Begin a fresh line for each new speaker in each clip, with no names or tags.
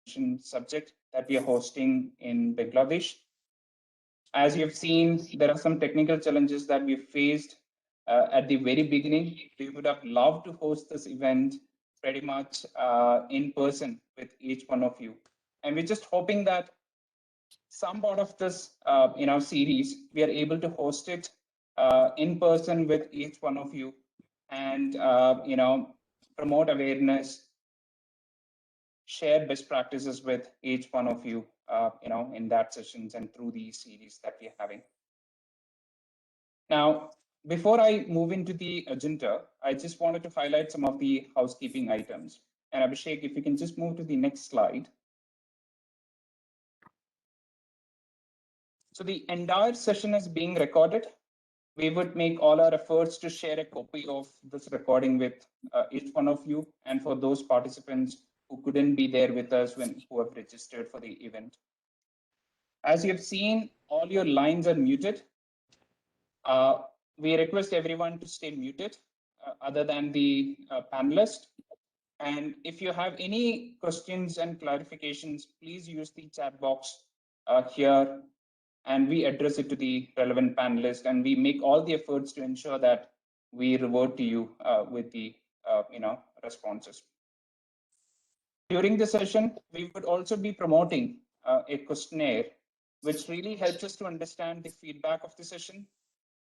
prevention subject that we are hosting in Bangladesh. As you've seen, there are some technical challenges that we faced at the very beginning. We would have loved to host this event pretty much in person with each one of you. And we're just hoping that some part of this series, we are able to host it in person with each one of you and promote awareness, share best practices with each one of you, in that sessions and through these series that we're having. Now, before I move into the agenda, I just wanted to highlight some of the housekeeping items. And Abhishek, if you can just move to the next slide. So the entire session is being recorded. We would make all our efforts to share a copy of this recording with each one of you, and for those participants who couldn't be there with us who have registered for the event. As you've seen, all your lines are muted. We request everyone to stay muted other than the panelist. And if you have any questions and clarifications, please use the chat box here, and we address it to the relevant panelist, and we make all the efforts to ensure that we revert to you with the responses. During the session, we would also be promoting a questionnaire, which really helps us to understand the feedback of the session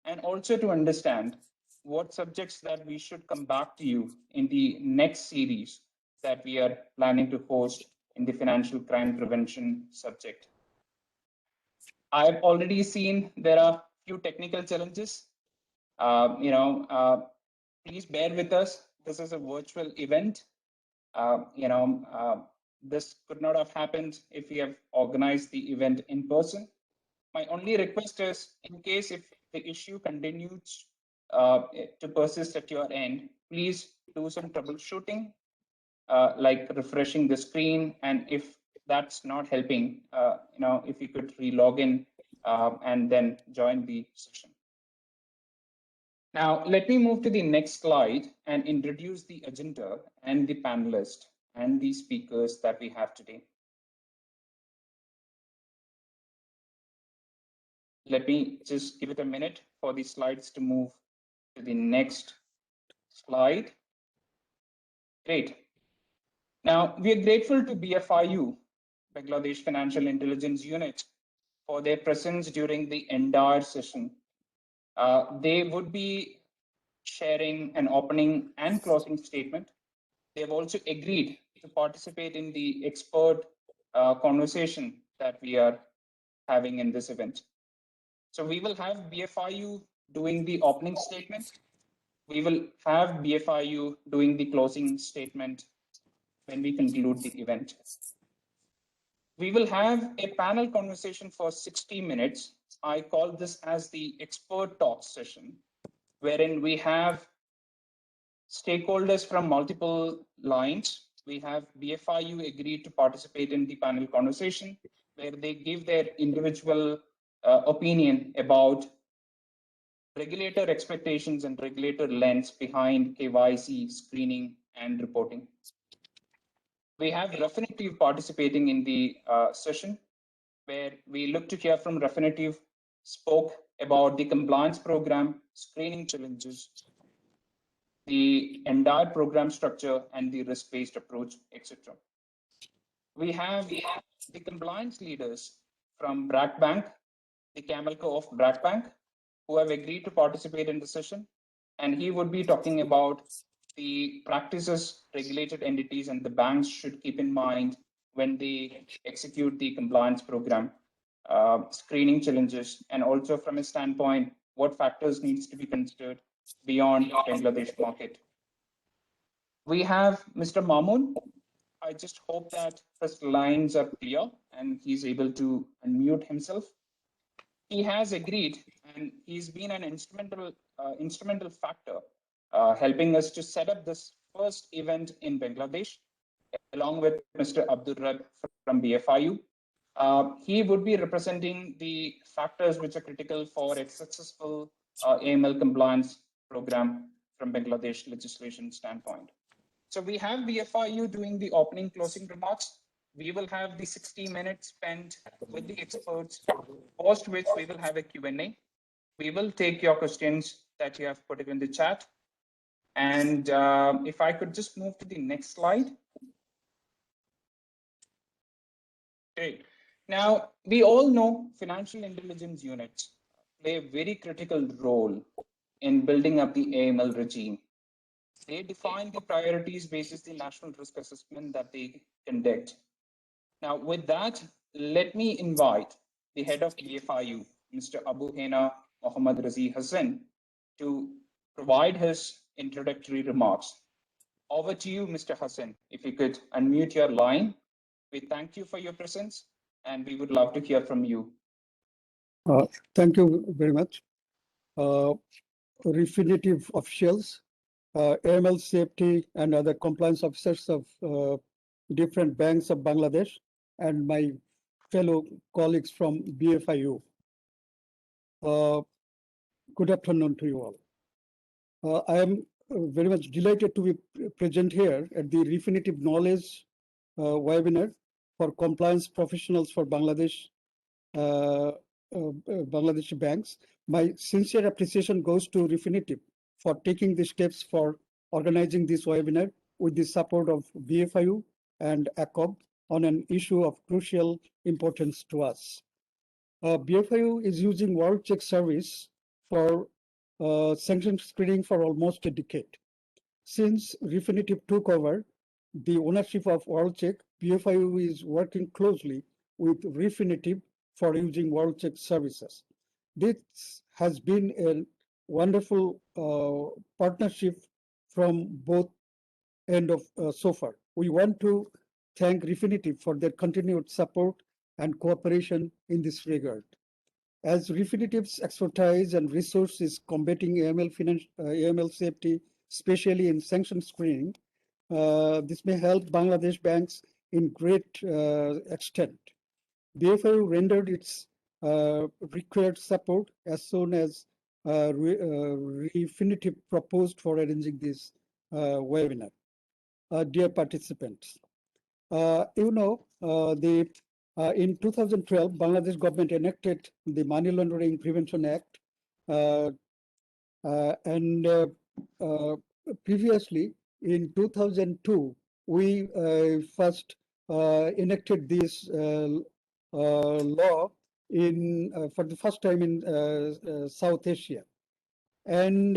and also to understand what subjects that we should come back to you in the next series that we are planning to host in the financial crime prevention subject. I've already seen there are few technical challenges. Please bear with us. This is a virtual event. This could not have happened if we have organized the event in person. My only request is, in case if the issue continues to persist at your end, please do some troubleshooting, like refreshing the screen, and if that's not helping, if you could re-log in and then join the session. Now, let me move to the next slide and introduce the agenda and the panelists and the speakers that we have today. Let me just give it a minute for the slides to move to the next slide. Great. Now, we are grateful to BFIU, Bangladesh Financial Intelligence Unit, for their presence during the entire session. They would be sharing an opening and closing statement. They have also agreed to participate in the expert conversation that we are having in this event. So we will have BFIU doing the opening statement. We will have BFIU doing the closing statement when we conclude the event. We will have a panel conversation for 60 minutes. I call this as the expert talk session, wherein we have stakeholders from multiple lines. We have BFIU agreed to participate in the panel conversation, where they give their individual opinion about regulator expectations and regulator lens behind KYC, screening, and reporting. We have Refinitiv participating in the session, where we look to hear from Refinitiv, spoke about the compliance program, screening challenges, the entire program structure, and the risk-based approach, etc. We have the compliance leaders from BRAC Bank, the Camelco of BRAC Bank, who have agreed to participate in the session, and he would be talking about the practices regulated entities and the banks should keep in mind when they execute the compliance program, screening challenges, and also from a standpoint, what factors needs to be considered beyond Bangladesh market. We have Mr. Mamoon. I just hope that his lines are clear and he's able to unmute himself. He has agreed, and he's been an instrumental factor helping us to set up this first event in Bangladesh, along with Mr. Abdul Rab from BFIU. He would be representing the factors which are critical for a successful AML compliance program from Bangladesh legislation standpoint. So we have BFIU doing the opening closing remarks. We will have the 60 minutes spent with the experts, post which we will have a Q&A. We will take your questions that you have put it in the chat. And if I could just move to the next slide. Great. Now, we all know financial intelligence units play a very critical role in building up the AML regime. They define the priorities basis the national risk assessment that they conduct. Now, with that, let me invite the head of BFIU, Mr. Abu Hena Mohammad Razi Hassan, to provide his introductory remarks. Over to you, Mr. Hassan. If you could unmute your line. We thank you for your presence, and we would love to hear from you.
Thank you very much. Refinitiv officials, AML safety and other compliance officers of different banks of Bangladesh, and my fellow colleagues from BFIU. Good afternoon to you all. I am very much delighted to be present here at the Refinitiv Knowledge webinar for compliance professionals for Bangladesh, Bangladeshi banks. My sincere appreciation goes to Refinitiv for taking the steps for organizing this webinar with the support of BFIU and ACOB on an issue of crucial importance to us. BFIU is using World Check Service for sanctions screening for almost a decade. Since Refinitiv took over the ownership of World Check, BFIU is working closely with Refinitiv for using World Check services. This has been a wonderful partnership from both end of so far. We want to thank Refinitiv for their continued support and cooperation in this regard. As Refinitiv's expertise and resources combating AML safety, especially in sanctions screening, this may help Bangladesh banks in great extent. BFIU rendered its required support as soon as Refinitiv proposed for arranging this webinar. Dear participants, in 2012, Bangladesh government enacted the Money Laundering Prevention Act, previously in 2002, we first enacted this law for the first time in South Asia. And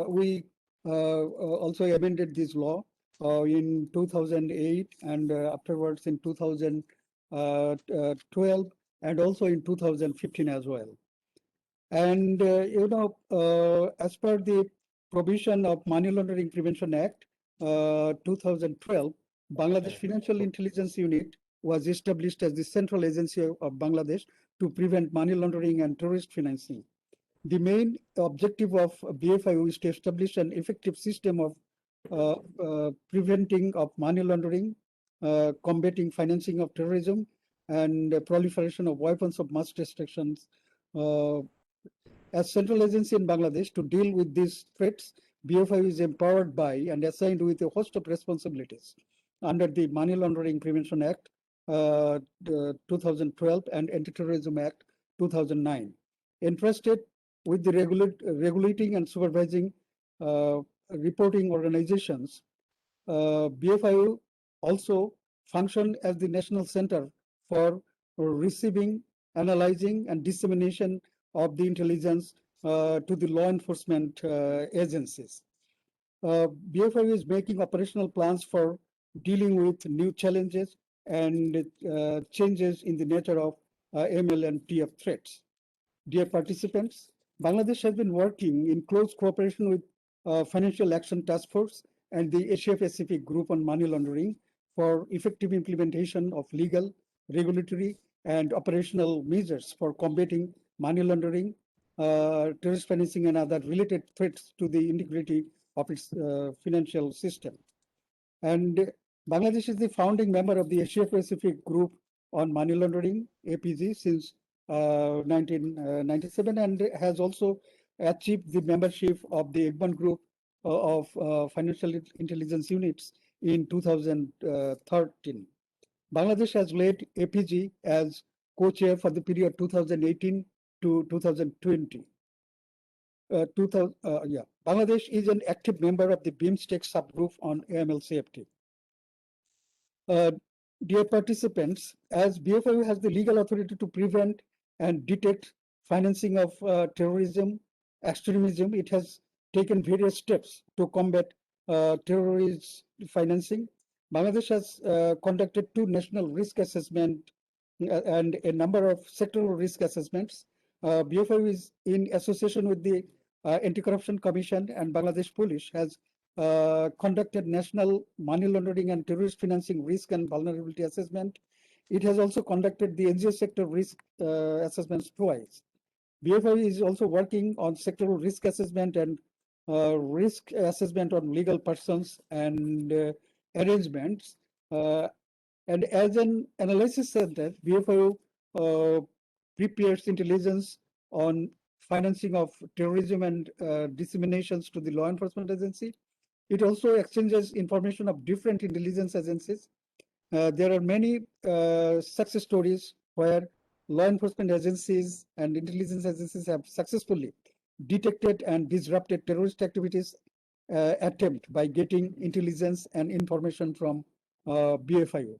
we also amended this law in 2008 and afterwards in 2012 and also in 2015 as well. And as per the provision of Money Laundering Prevention Act 2012, Bangladesh Financial Intelligence Unit was established as the central agency of Bangladesh to prevent money laundering and terrorist financing. The main objective of BFIU is to establish an effective system of preventing of money laundering, combating financing of terrorism, and proliferation of weapons of mass destruction. As central agency in Bangladesh to deal with these threats, BFIU is empowered by and assigned with a host of responsibilities under the Money Laundering Prevention Act 2012 and Anti-Terrorism Act 2009. Entrusted with the regulating and supervising reporting organizations, BFIU also function as the national center for receiving, analyzing, and dissemination of the intelligence to the law enforcement agencies. BFIU is making operational plans for dealing with new challenges and changes in the nature of ML and TF threats. Dear participants, Bangladesh has been working in close cooperation with Financial Action Task Force and the Asia Pacific Group on Money Laundering for effective implementation of legal, regulatory, and operational measures for combating money laundering, terrorist financing, and other related threats to the integrity of its financial system. And Bangladesh is the founding member of the Asia Pacific Group on Money Laundering, APG, since 1997, and has also achieved the membership of the Egban Group of Financial Intelligence Units in 2013. Bangladesh has led APG as co-chair for the period 2018 to 2020. Bangladesh is an active member of the BIMSTEC subgroup on AML safety. Dear participants, as BFIU has the legal authority to prevent and detect financing of terrorism, extremism, it has taken various steps to combat terrorist financing. Bangladesh has conducted 2 national risk assessment and a number of sectoral risk assessments. BFIU is in association with the Anti-Corruption Commission and Bangladesh Police has conducted national money laundering and terrorist financing risk and vulnerability assessment. It has also conducted the NGO sector risk assessments twice. BFI is also working on sectoral risk assessment and risk assessment on legal persons and arrangements. And as an analysis center, BFI prepares intelligence on financing of terrorism and disseminations to the law enforcement agency. It also exchanges information of different intelligence agencies. There are many success stories where law enforcement agencies and intelligence agencies have successfully detected and disrupted terrorist activities attempt by getting intelligence and information from BFIU.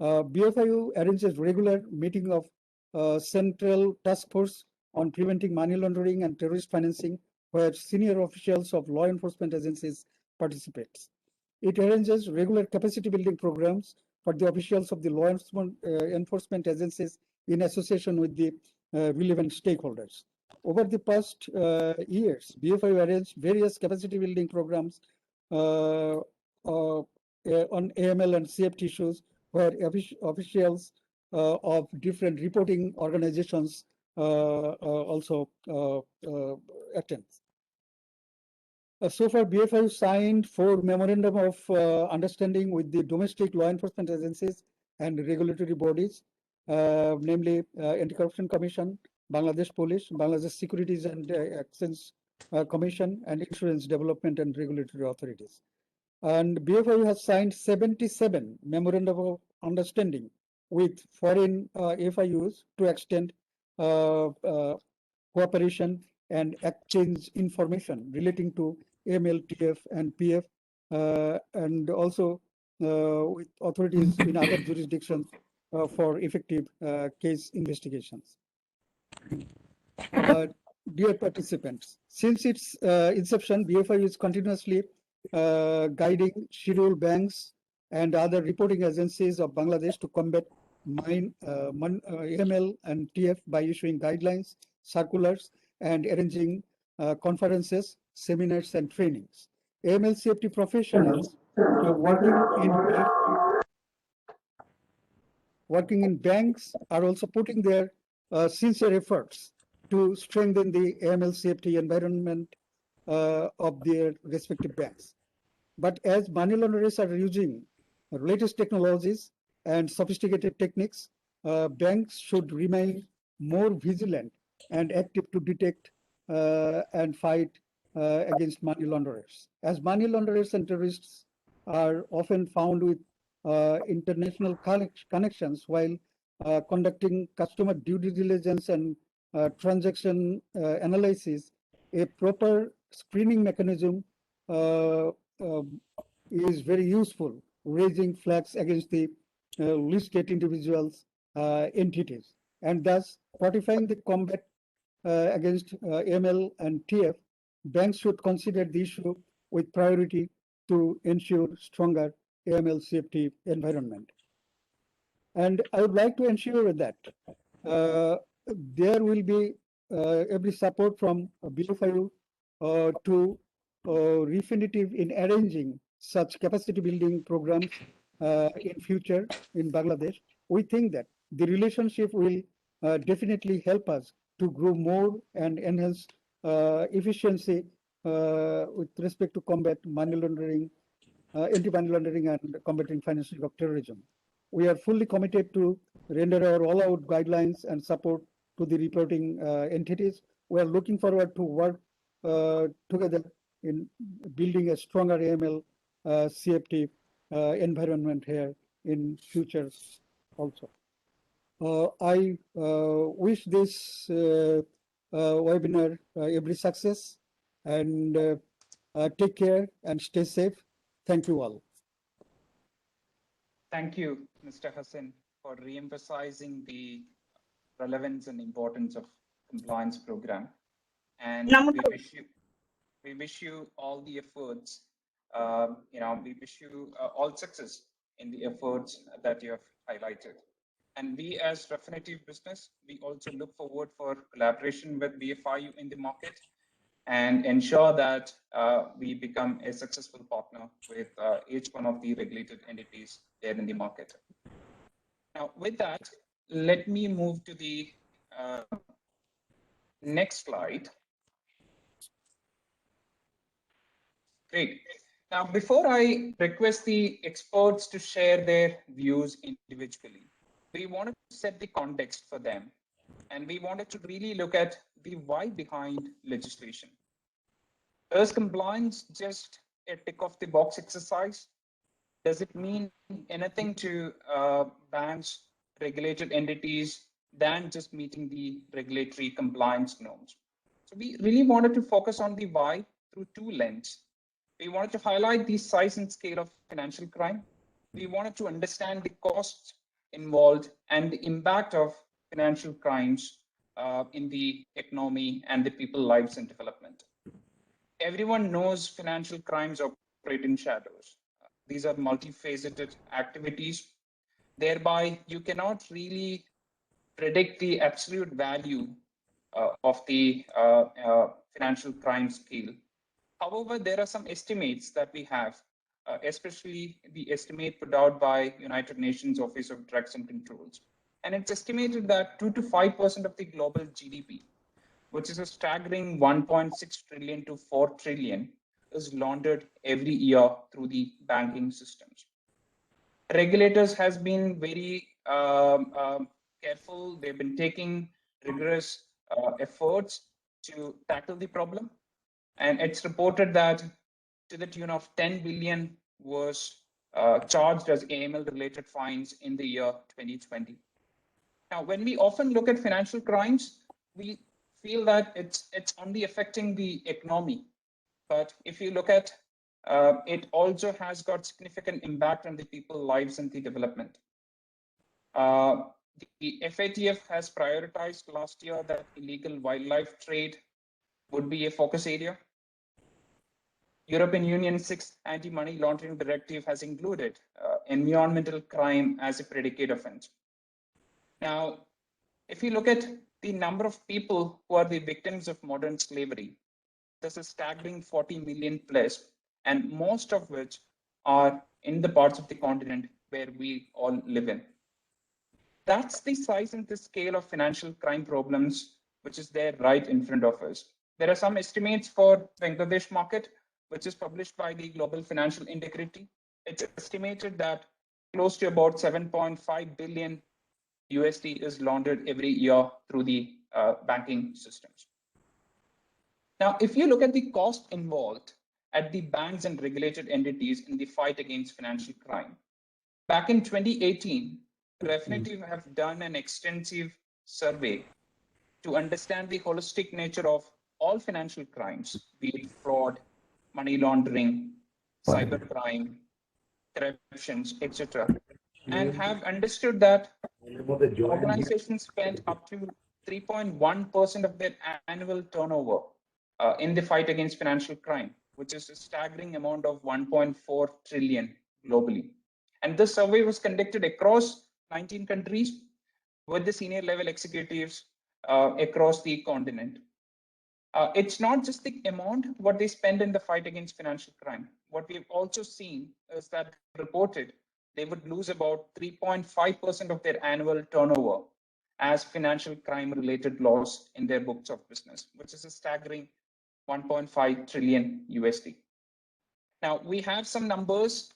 BFIU arranges regular meeting of Central Task Force on Preventing Money Laundering and Terrorist Financing, where senior officials of law enforcement agencies participate. It arranges regular capacity building programs for the officials of the law enforcement agencies in association with the relevant stakeholders. Over the past years, BFIU arranged various capacity building programs on AML and CFT issues where officials of different reporting organizations also attend. So far, BFIU signed 4 memorandum of understanding with the domestic law enforcement agencies and regulatory bodies, namely Anti-Corruption Commission, Bangladesh Police, Bangladesh Securities and Exchange Commission, and Insurance Development and Regulatory Authorities. And BFIU has signed 77 memorandum of understanding with foreign FIUs to extend cooperation and exchange information relating to AML, TF, and PF, and also with authorities in other jurisdictions for effective case investigations. Dear participants, since its inception, BFIU is continuously guiding scheduled banks and other reporting agencies of Bangladesh to combat AML and TF by issuing guidelines, circulars, and arranging conferences, seminars, and trainings. AML safety professionals working in banks are also putting their sincere efforts to strengthen the AML safety environment of their respective banks. But as money launderers are using latest technologies and sophisticated techniques, banks should remain more vigilant and active to detect and fight against money launderers. As money launderers and terrorists are often found with international connections while conducting customer due diligence and transaction analysis, a proper screening mechanism is very useful, raising flags against the listed individuals, entities, and thus fortifying the combat against ML and TF. Banks should consider the issue with priority to ensure stronger AML safety environment. And I would like to ensure that there will be every support from BFIU to Refinitiv in arranging such capacity building programs in future in Bangladesh. We think that the relationship will definitely help us to grow more and enhance efficiency with respect to combat money laundering, anti-money laundering, and combating financing of terrorism. We are fully committed to render our all-out guidelines and support to the reporting entities. We are looking forward to work together in building a stronger AML CFT environment here in future also. I wish this webinar every success, and take care and stay safe. Thank you all.
Thank you, Mr. Hassan, for re-emphasizing the relevance and importance of compliance program. And we wish you all the efforts. We wish you all success in the efforts that you have highlighted. And we as Refinitiv business, we also look forward for collaboration with BFIU in the market and ensure that we become a successful partner with each one of the regulated entities there in the market. Now, with that, let me move to the next slide. Great. Now, before I request the experts to share their views individually, we wanted to set the context for them. And we wanted to really look at the why behind legislation. Is compliance just a tick off the box exercise? Does it mean anything to banks, regulated entities, than just meeting the regulatory compliance norms? So we really wanted to focus on the why through two lenses. We wanted to highlight the size and scale of financial crime. We wanted to understand the costs involved and the impact of financial crimes in the economy and the people's lives and development. Everyone knows financial crimes operate in shadows. These are multifaceted activities. Thereby, you cannot really predict the absolute value of the financial crime scale. However, there are some estimates that we have, especially the estimate put out by United Nations Office of Drugs and Controls. And it's estimated that 2 to 5% of the global GDP, which is a staggering 1.6 trillion to 4 trillion, is laundered every year through the banking systems. Regulators has been very careful. They've been taking rigorous efforts to tackle the problem. And it's reported that to the tune of 10 billion was charged as AML-related fines in the year 2020. Now, when we often look at financial crimes, we feel that it's only affecting the economy. But if you look at it also has got significant impact on the people's lives and the development. The FATF has prioritized last year that illegal wildlife trade would be a focus area. European Union 6th Anti-Money Laundering Directive has included environmental crime as a predicate offense. Now, if you look at the number of people who are the victims of modern slavery, there's a staggering 40 million plus, and most of which are in the parts of the continent where we all live in. That's the size and the scale of financial crime problems, which is there right in front of us. There are some estimates for Bangladesh market, which is published by the Global Financial Integrity. It's estimated that close to about 7.5 billion USD is laundered every year through the banking systems. Now, if you look at the cost involved at the banks and regulated entities in the fight against financial crime, back in 2018, Refinitiv have done an extensive survey to understand the holistic nature of all financial crimes, be it fraud, money laundering, cybercrime, corruptions, etc., and have understood that organizations spend up to 3.1% of their annual turnover in the fight against financial crime, which is a staggering amount of 1.4 trillion globally. And this survey was conducted across 19 countries with the senior level executives across the continent. It's not just the amount what they spend in the fight against financial crime. What we've also seen is that reported they would lose about 3.5% of their annual turnover as financial crime related loss in their books of business, which is a staggering 1.5 trillion USD. Now, we have some numbers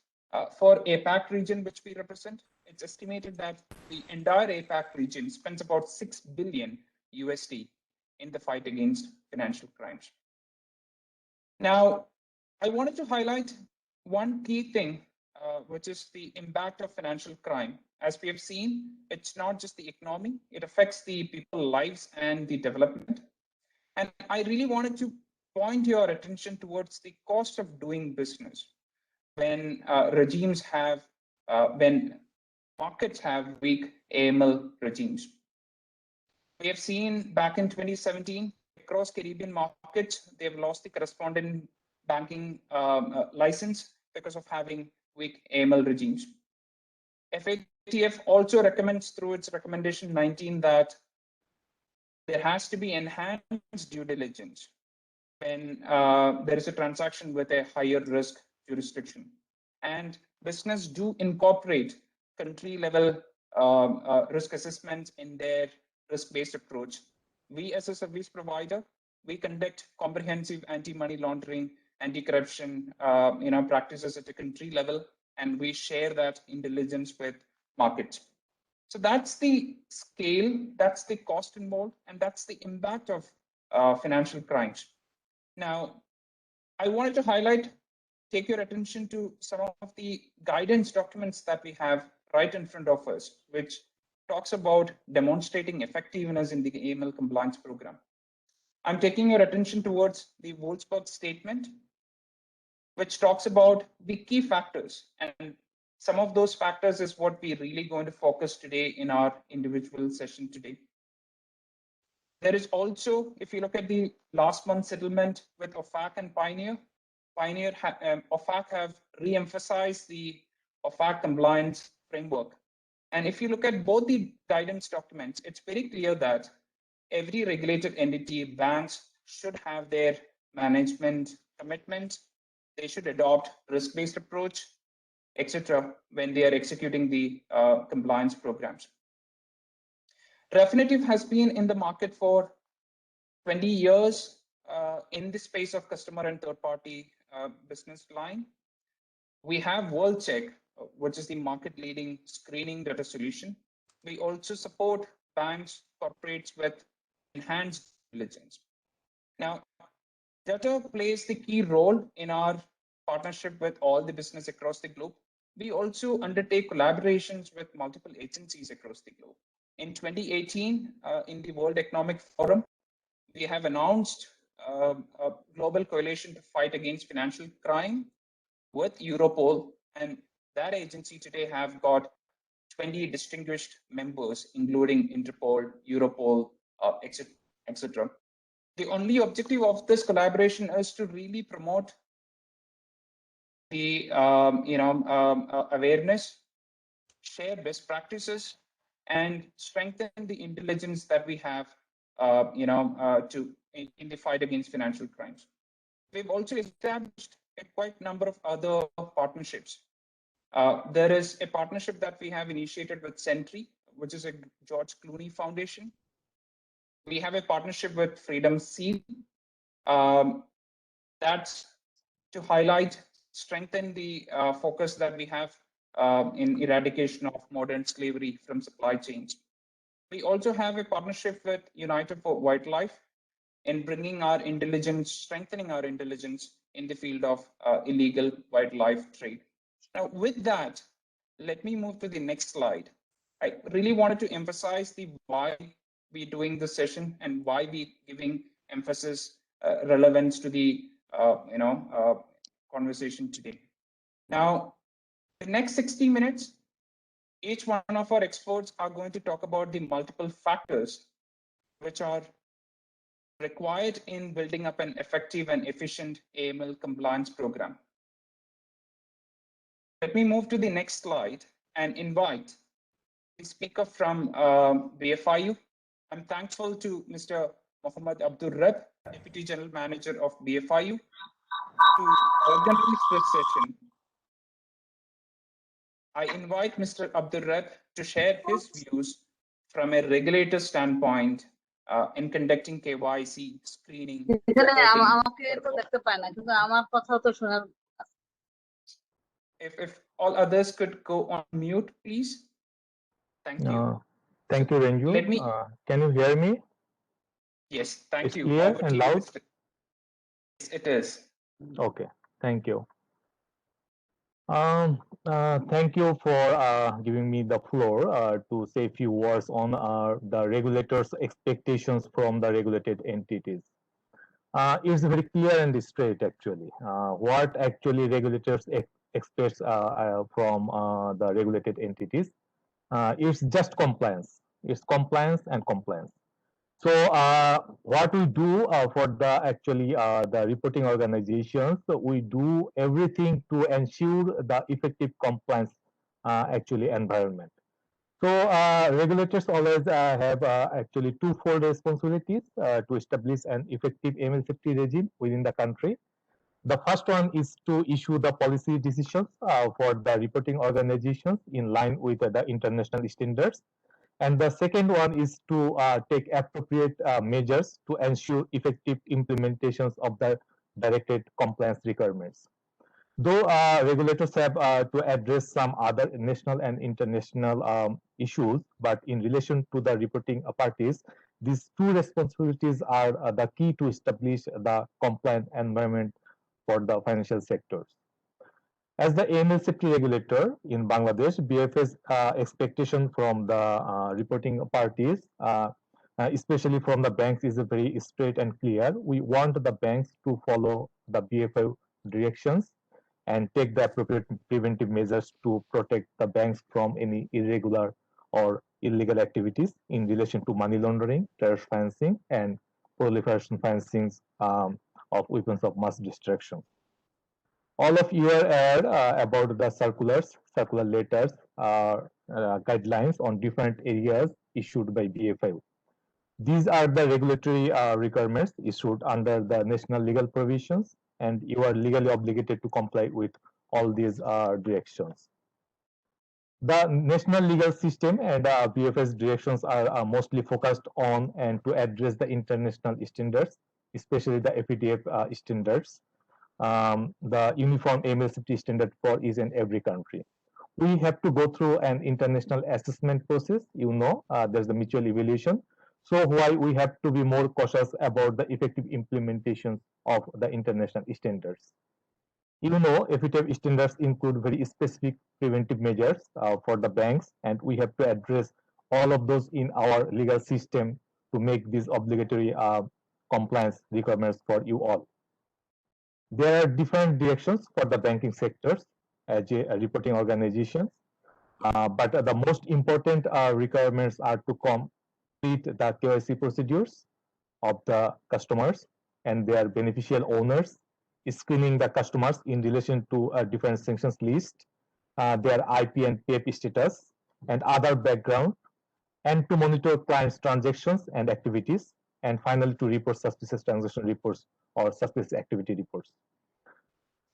for APAC region, which we represent. It's estimated that the entire APAC region spends about 6 billion USD in the fight against financial crimes. Now, I wanted to highlight one key thing which is the impact of financial crime. As we have seen, it's not just the economy, it affects the people's lives and the development. And I really wanted to point your attention towards the cost of doing business when regimes have, when markets have weak AML regimes. We have seen back in 2017, across Caribbean markets, they've lost the correspondent banking license because of having weak AML regimes. FATF also recommends through its recommendation 19 that there has to be enhanced due diligence when there is a transaction with a higher risk jurisdiction. And business do incorporate country level risk assessments in their risk-based approach. We as a service provider, we conduct comprehensive anti-money laundering, anti-corruption practices at a country level, and we share that intelligence with markets. So that's the scale, that's the cost involved, and that's the impact of financial crimes. Now, I wanted to highlight, take your attention to some of the guidance documents that we have right in front of us, which talks about demonstrating effectiveness in the AML compliance program. I'm taking your attention towards the Wolfsburg statement, which talks about the key factors. And some of those factors is what we're really going to focus today in our individual session today. There is also, if you look at the last month's settlement with OFAC and Pioneer, OFAC have re-emphasized the OFAC compliance framework. And if you look at both the guidance documents, it's very clear that every regulated entity, banks, should have their management commitment. They should adopt risk-based approach, etc., when they are executing the compliance programs. Refinitiv has been in the market for 20 years in the space of customer and third-party business line. We have WorldCheck, which is the market-leading screening data solution. We also support banks, corporates with enhanced diligence. Now, data plays the key role in our partnership with all the business across the globe. We also undertake collaborations with multiple agencies across the globe. In 2018, in the World Economic Forum, we have announced a global coalition to fight against financial crime with Europol, and that agency today have got 20 distinguished members, including Interpol, Europol, etc. The only objective of this collaboration is to really promote the awareness, share best practices, and strengthen the intelligence that we have in the fight against financial crimes. We've also established a quite number of other partnerships. There is a partnership that we have initiated with Sentry, which is a George Clooney Foundation. We have a partnership with Freedom Seal. That's to highlight, strengthen the focus that we have in eradication of modern slavery from supply chains. We also have a partnership with United for Wildlife in bringing our intelligence, strengthening our intelligence in the field of illegal wildlife trade. Now, with that, let me move to the next slide. I really wanted to emphasize the why we're doing this session and why we're giving emphasis, relevance to the conversation today. Now, the next 60 minutes, each one of our experts are going to talk about the multiple factors which are required in building up an effective and efficient AML compliance program. Let me move to the next slide and invite the speaker from BFIU. I'm thankful to Mr. Mohammad Abdul Rab, Deputy General Manager of BFIU, to organize this session. I invite Mr. Abdul Rab to share his views from a regulator standpoint in conducting KYC screening. If all others could go on mute, please. Thank you.
Thank you, Renju. Can you hear me?
Yes, thank you.
Clear and loud?
Yes, it is.
Okay, thank you. Thank you for giving me the floor to say a few words on the regulators' expectations from the regulated entities. It's very clear and straight, actually. What actually regulators expect from the regulated entities? It's just compliance. It's compliance and compliance. So what we do for the actually the reporting organizations, so we do everything to ensure the effective compliance actually environment. So regulators always have actually twofold responsibilities to establish an effective AML safety regime within the country. The first one is to issue the policy decisions for the reporting organizations in line with the international standards. And the second one is to take appropriate measures to ensure effective implementations of the directed compliance requirements. Though regulators have to address some other national and international issues, but in relation to the reporting parties, these two responsibilities are the key to establish the compliant environment for the financial sectors. As the AML safety regulator in Bangladesh, BF's expectation from the reporting parties, especially from the banks, is very straight and clear. We want the banks to follow the BFI directions and take the appropriate preventive measures to protect the banks from any irregular or illegal activities in relation to money laundering, terrorist financing, and proliferation financing of weapons of mass destruction. All of you are aware about the circular letters, guidelines on different areas issued by BFI. These are the regulatory requirements issued under the national legal provisions, and you are legally obligated to comply with all these directions. The national legal system and BFS directions are mostly focused on and to address the international standards, especially the FATF standards, the uniform AML safety standard for each and every country. We have to go through an international assessment process. You know, there's the mutual evaluation. So why we have to be more cautious about the effective implementation of the international standards. You know, FATF standards include very specific preventive measures for the banks, and we have to address all of those in our legal system to make these obligatory compliance requirements for you all. There are different directions for the banking sectors as a reporting organizations, but the most important requirements are to complete the KYC procedures of the customers and their beneficial owners, screening the customers in relation to a different sanctions list, their IP and PAP status, and other background, and to monitor clients' transactions and activities, and finally to report suspicious transaction reports or suspicious activity reports.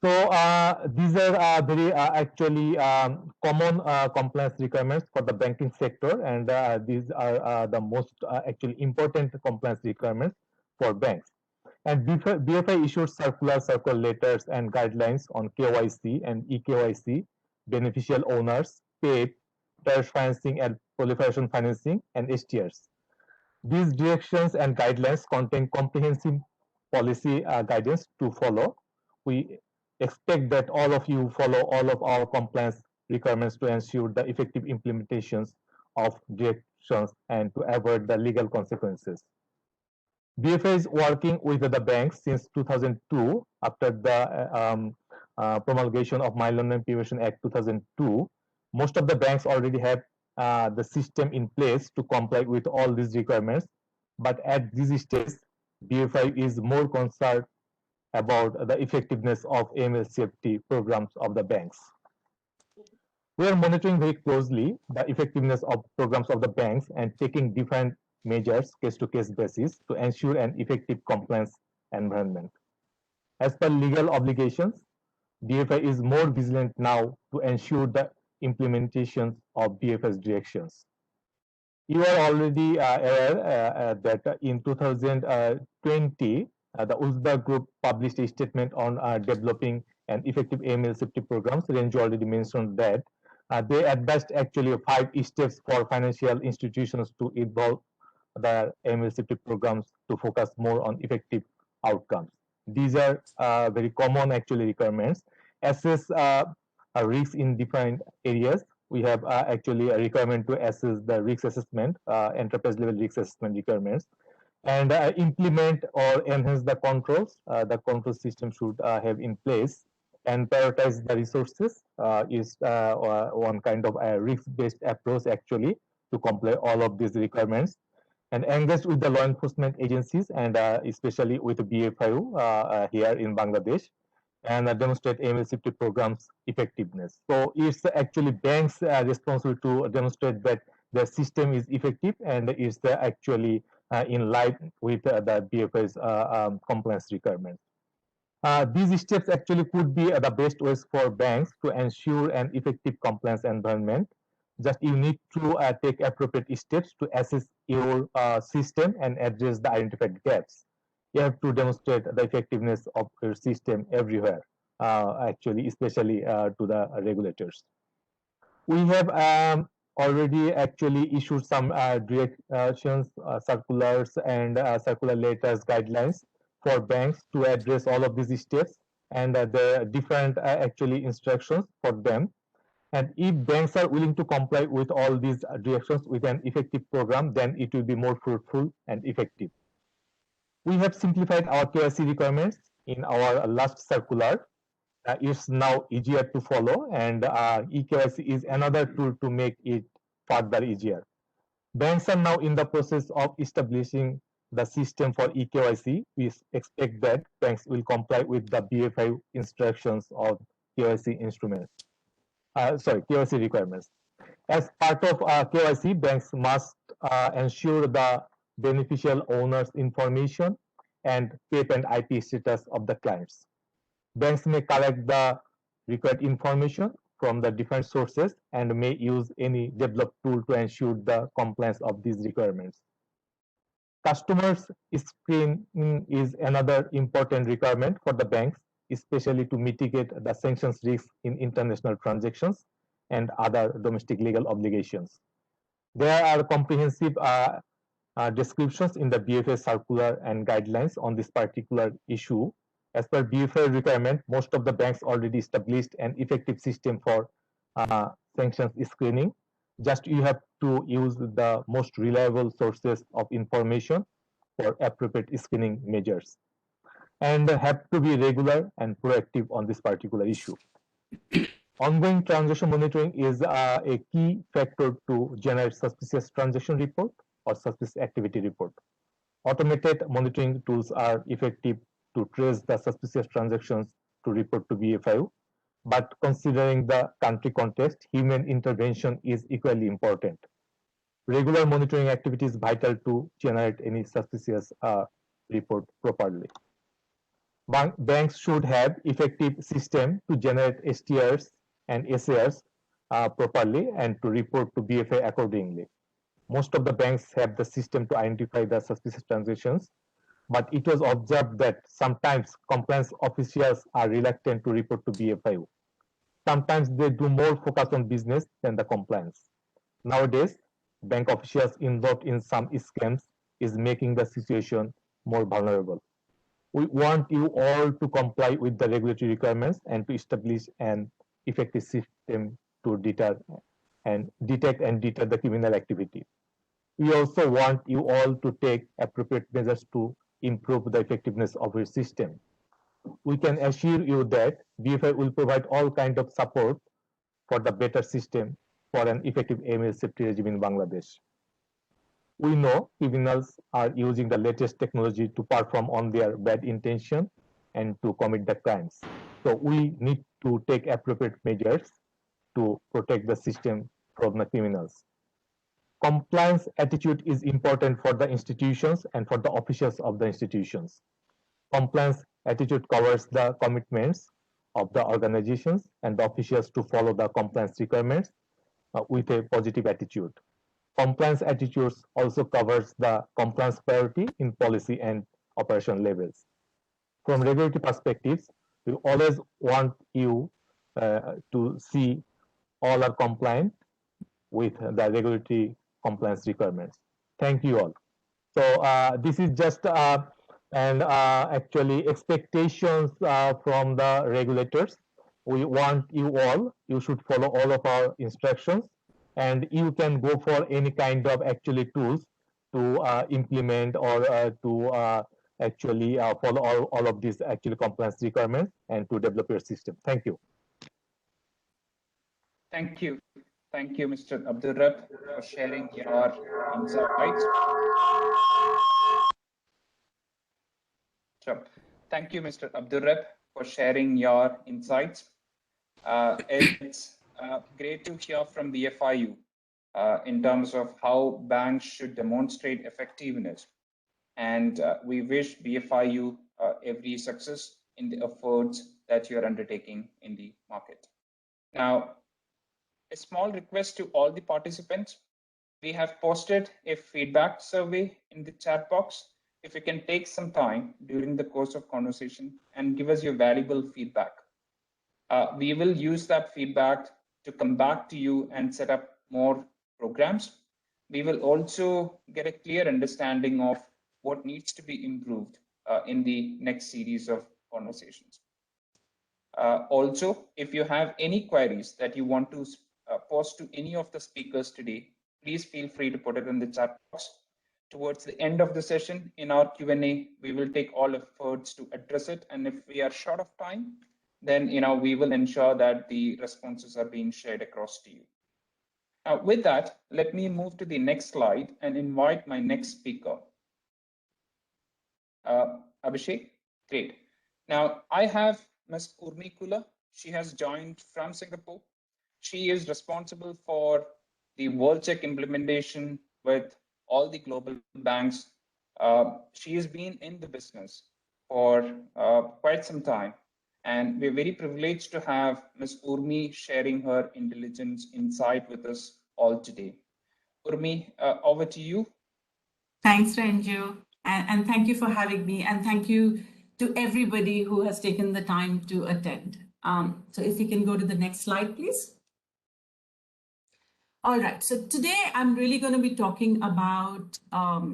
So these are very actually common compliance requirements for the banking sector, and these are the most actually important compliance requirements for banks. And BFI issued circular letters and guidelines on KYC and eKYC, beneficial owners, PAP, terrorist financing and proliferation financing, and STRs. These directions and guidelines contain comprehensive policy guidance to follow. We expect that all of you follow all of our compliance requirements to ensure the effective implementations of directions and to avoid the legal consequences. BFA is working with the banks since 2002 after the promulgation of Money Laundering Prevention Act 2002. Most of the banks already have the system in place to comply with all these requirements, but at this stage, BFI is more concerned about the effectiveness of AML safety programs of the banks. We are monitoring very closely the effectiveness of programs of the banks and taking different measures case-to-case basis to ensure an effective compliance environment. As per legal obligations, BFI is more vigilant now to ensure the implementation of BFS directions. You are already aware that in 2020, the Uzbek Group published a statement on developing an effective AML safety programs. Renju already mentioned that. They advised actually 5 steps for financial institutions to evolve the AML safety programs to focus more on effective outcomes. These are very common actually requirements. Assess risks in different areas. We have actually a requirement to assess the risk assessment, enterprise level risk assessment requirements, and implement or enhance the controls. The control system should have in place, and prioritize the resources is one kind of a risk-based approach actually to comply all of these requirements, and engage with the law enforcement agencies and especially with BFIU here in Bangladesh, and demonstrate MLCT programs effectiveness. So it's actually banks responsible to demonstrate that the system is effective and is actually in line with the BFI's compliance requirements. These steps actually could be the best ways for banks to ensure an effective compliance environment. Just you need to take appropriate steps to assess your system and address the identified gaps. You have to demonstrate the effectiveness of your system everywhere, actually, especially to the regulators. We have already actually issued some directions, circulars, and circular letters, guidelines for banks to address all of these steps, and the different actually instructions for them. And if banks are willing to comply with all these directions with an effective program, then it will be more fruitful and effective. We have simplified our KYC requirements in our last circular. It's now easier to follow, and eKYC is another tool to make it further easier. Banks are now in the process of establishing the system for eKYC. We expect that banks will comply with the BFI instructions of KYC instruments. KYC requirements. As part of KYC, banks must ensure the beneficial owner's information and PEP and IP status of the clients. Banks may collect the required information from the different sources and may use any developed tool to ensure the compliance of these requirements. Customers screening is another important requirement for the banks, especially to mitigate the sanctions risk in international transactions and other domestic legal obligations. There are comprehensive descriptions in the BFA circular and guidelines on this particular issue. As per BFA requirement, most of the banks already established an effective system for sanctions screening. Just you have to use the most reliable sources of information for appropriate screening measures, and have to be regular and proactive on this particular issue. Ongoing transaction monitoring is a key factor to generate suspicious transaction report or suspicious activity report. Automated monitoring tools are effective to trace the suspicious transactions to report to BFIU, but considering the country context, human intervention is equally important. Regular monitoring activity is vital to generate any suspicious report properly. Banks should have effective system to generate STRs and SARs properly and to report to BFI accordingly. Most of the banks have the system to identify the suspicious transactions, but it was observed that sometimes compliance officials are reluctant to report to BFIU. Sometimes they do more focus on business than the compliance. Nowadays, bank officials involved in some scams is making the situation more vulnerable. We want you all to comply with the regulatory requirements and to establish an effective system to detect and deter the criminal activity. We also want you all to take appropriate measures to improve the effectiveness of your system. We can assure you that BFI will provide all kinds of support for the better system for an effective AML safety regime in Bangladesh. We know criminals are using the latest technology to perform on their bad intention and to commit the crimes. So we need to take appropriate measures to protect the system from the criminals. Compliance attitude is important for the institutions and for the officials of the institutions. Compliance attitude covers the commitments of the organizations and the officials to follow the compliance requirements with a positive attitude. Compliance attitudes also covers the compliance priority in policy and operation levels. From regulatory perspectives, we always want you to see all are compliant with the regulatory compliance requirements. Thank you all. So this is just actually expectations from the regulators. we want you should follow all of our instructions, and you can go for any kind of actually tools to implement or to actually follow all of these actually compliance requirements and to develop your system. Thank you.
Thank you. Thank you, Mr. Abdurrab, for sharing your insights. Sure. Thank you, Mr. Abdurrab, for sharing your insights. It's great to hear from the FIU in terms of how banks should demonstrate effectiveness. And we wish BFIU every success in the efforts that you're undertaking in the market. Now, a small request to all the participants. We have posted a feedback survey in the chat box. If you can take some time during the course of conversation and give us your valuable feedback. We will use that feedback to come back to you and set up more programs. We will also get a clear understanding of what needs to be improved in the next series of conversations. Also, if you have any queries that you want to post to any of the speakers today, please feel free to put it in the chat box. Towards the end of the session in our Q&A, we will take all efforts to address it. And if we are short of time, then we will ensure that the responses are being shared across to you. Now, with that, let me move to the next slide and invite my next speaker. Abhishek, great. Now, I have Ms. Urmi Kula. She has joined from Singapore. She is responsible for the WorldCheck implementation with all the global banks. She has been in the business for quite some time. And we're very privileged to have Ms. Urmi sharing her intelligence insight with us all today. Urmi, over to you.
Thanks, Renju. And thank you for having me. And thank you to everybody who has taken the time to attend. So if you can go to the next slide, please. All right, so today I'm really going to be talking about AML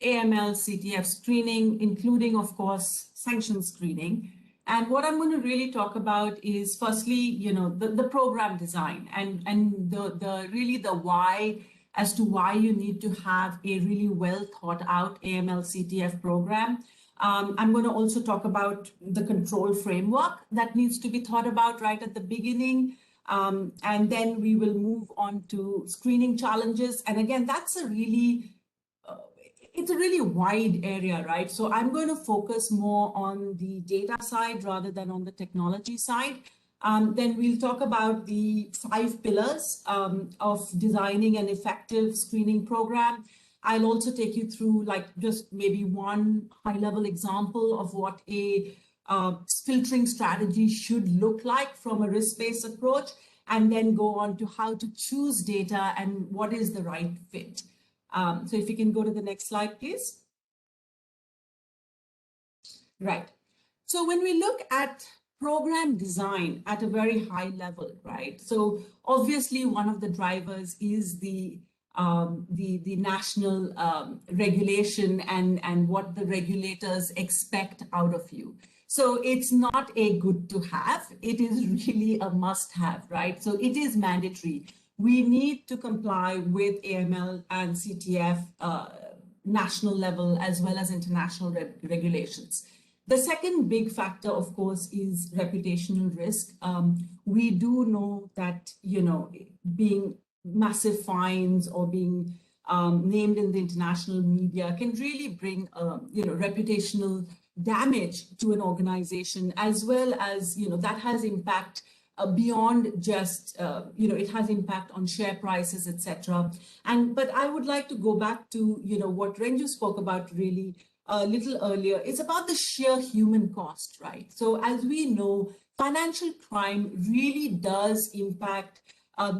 CTF screening, including, of course, sanctions screening. And what I'm going to really talk about is firstly, the program design and the why as to why you need to have a really well thought out AML CTF program. I'm going to also talk about the control framework that needs to be thought about right at the beginning. And then we will move on to screening challenges. And again, that's it's a really wide area, right? So I'm going to focus more on the data side rather than on the technology side. Then we'll talk about the 5 pillars of designing an effective screening program. I'll also take you through just maybe one high-level example of what a filtering strategy should look like from a risk-based approach, and then go on to how to choose data and what is the right fit. So if you can go to the next slide, please. Right. So when we look at program design at a very high level, right? So obviously one of the drivers is the national regulation and what the regulators expect out of you. So it's not a good to have, it is really a must have, right? So it is mandatory. We need to comply with AML and CTF national level as well as international regulations. The second big factor, of course, is reputational risk. We do know that, being massive fines or being named in the international media can really bring, reputational damage to an organization, as well as, that has impact beyond just, it has impact on share prices, etc. But I would like to go back to, what Renju spoke about really a little earlier. It's about the sheer human cost, right? So as we know, financial crime really does impact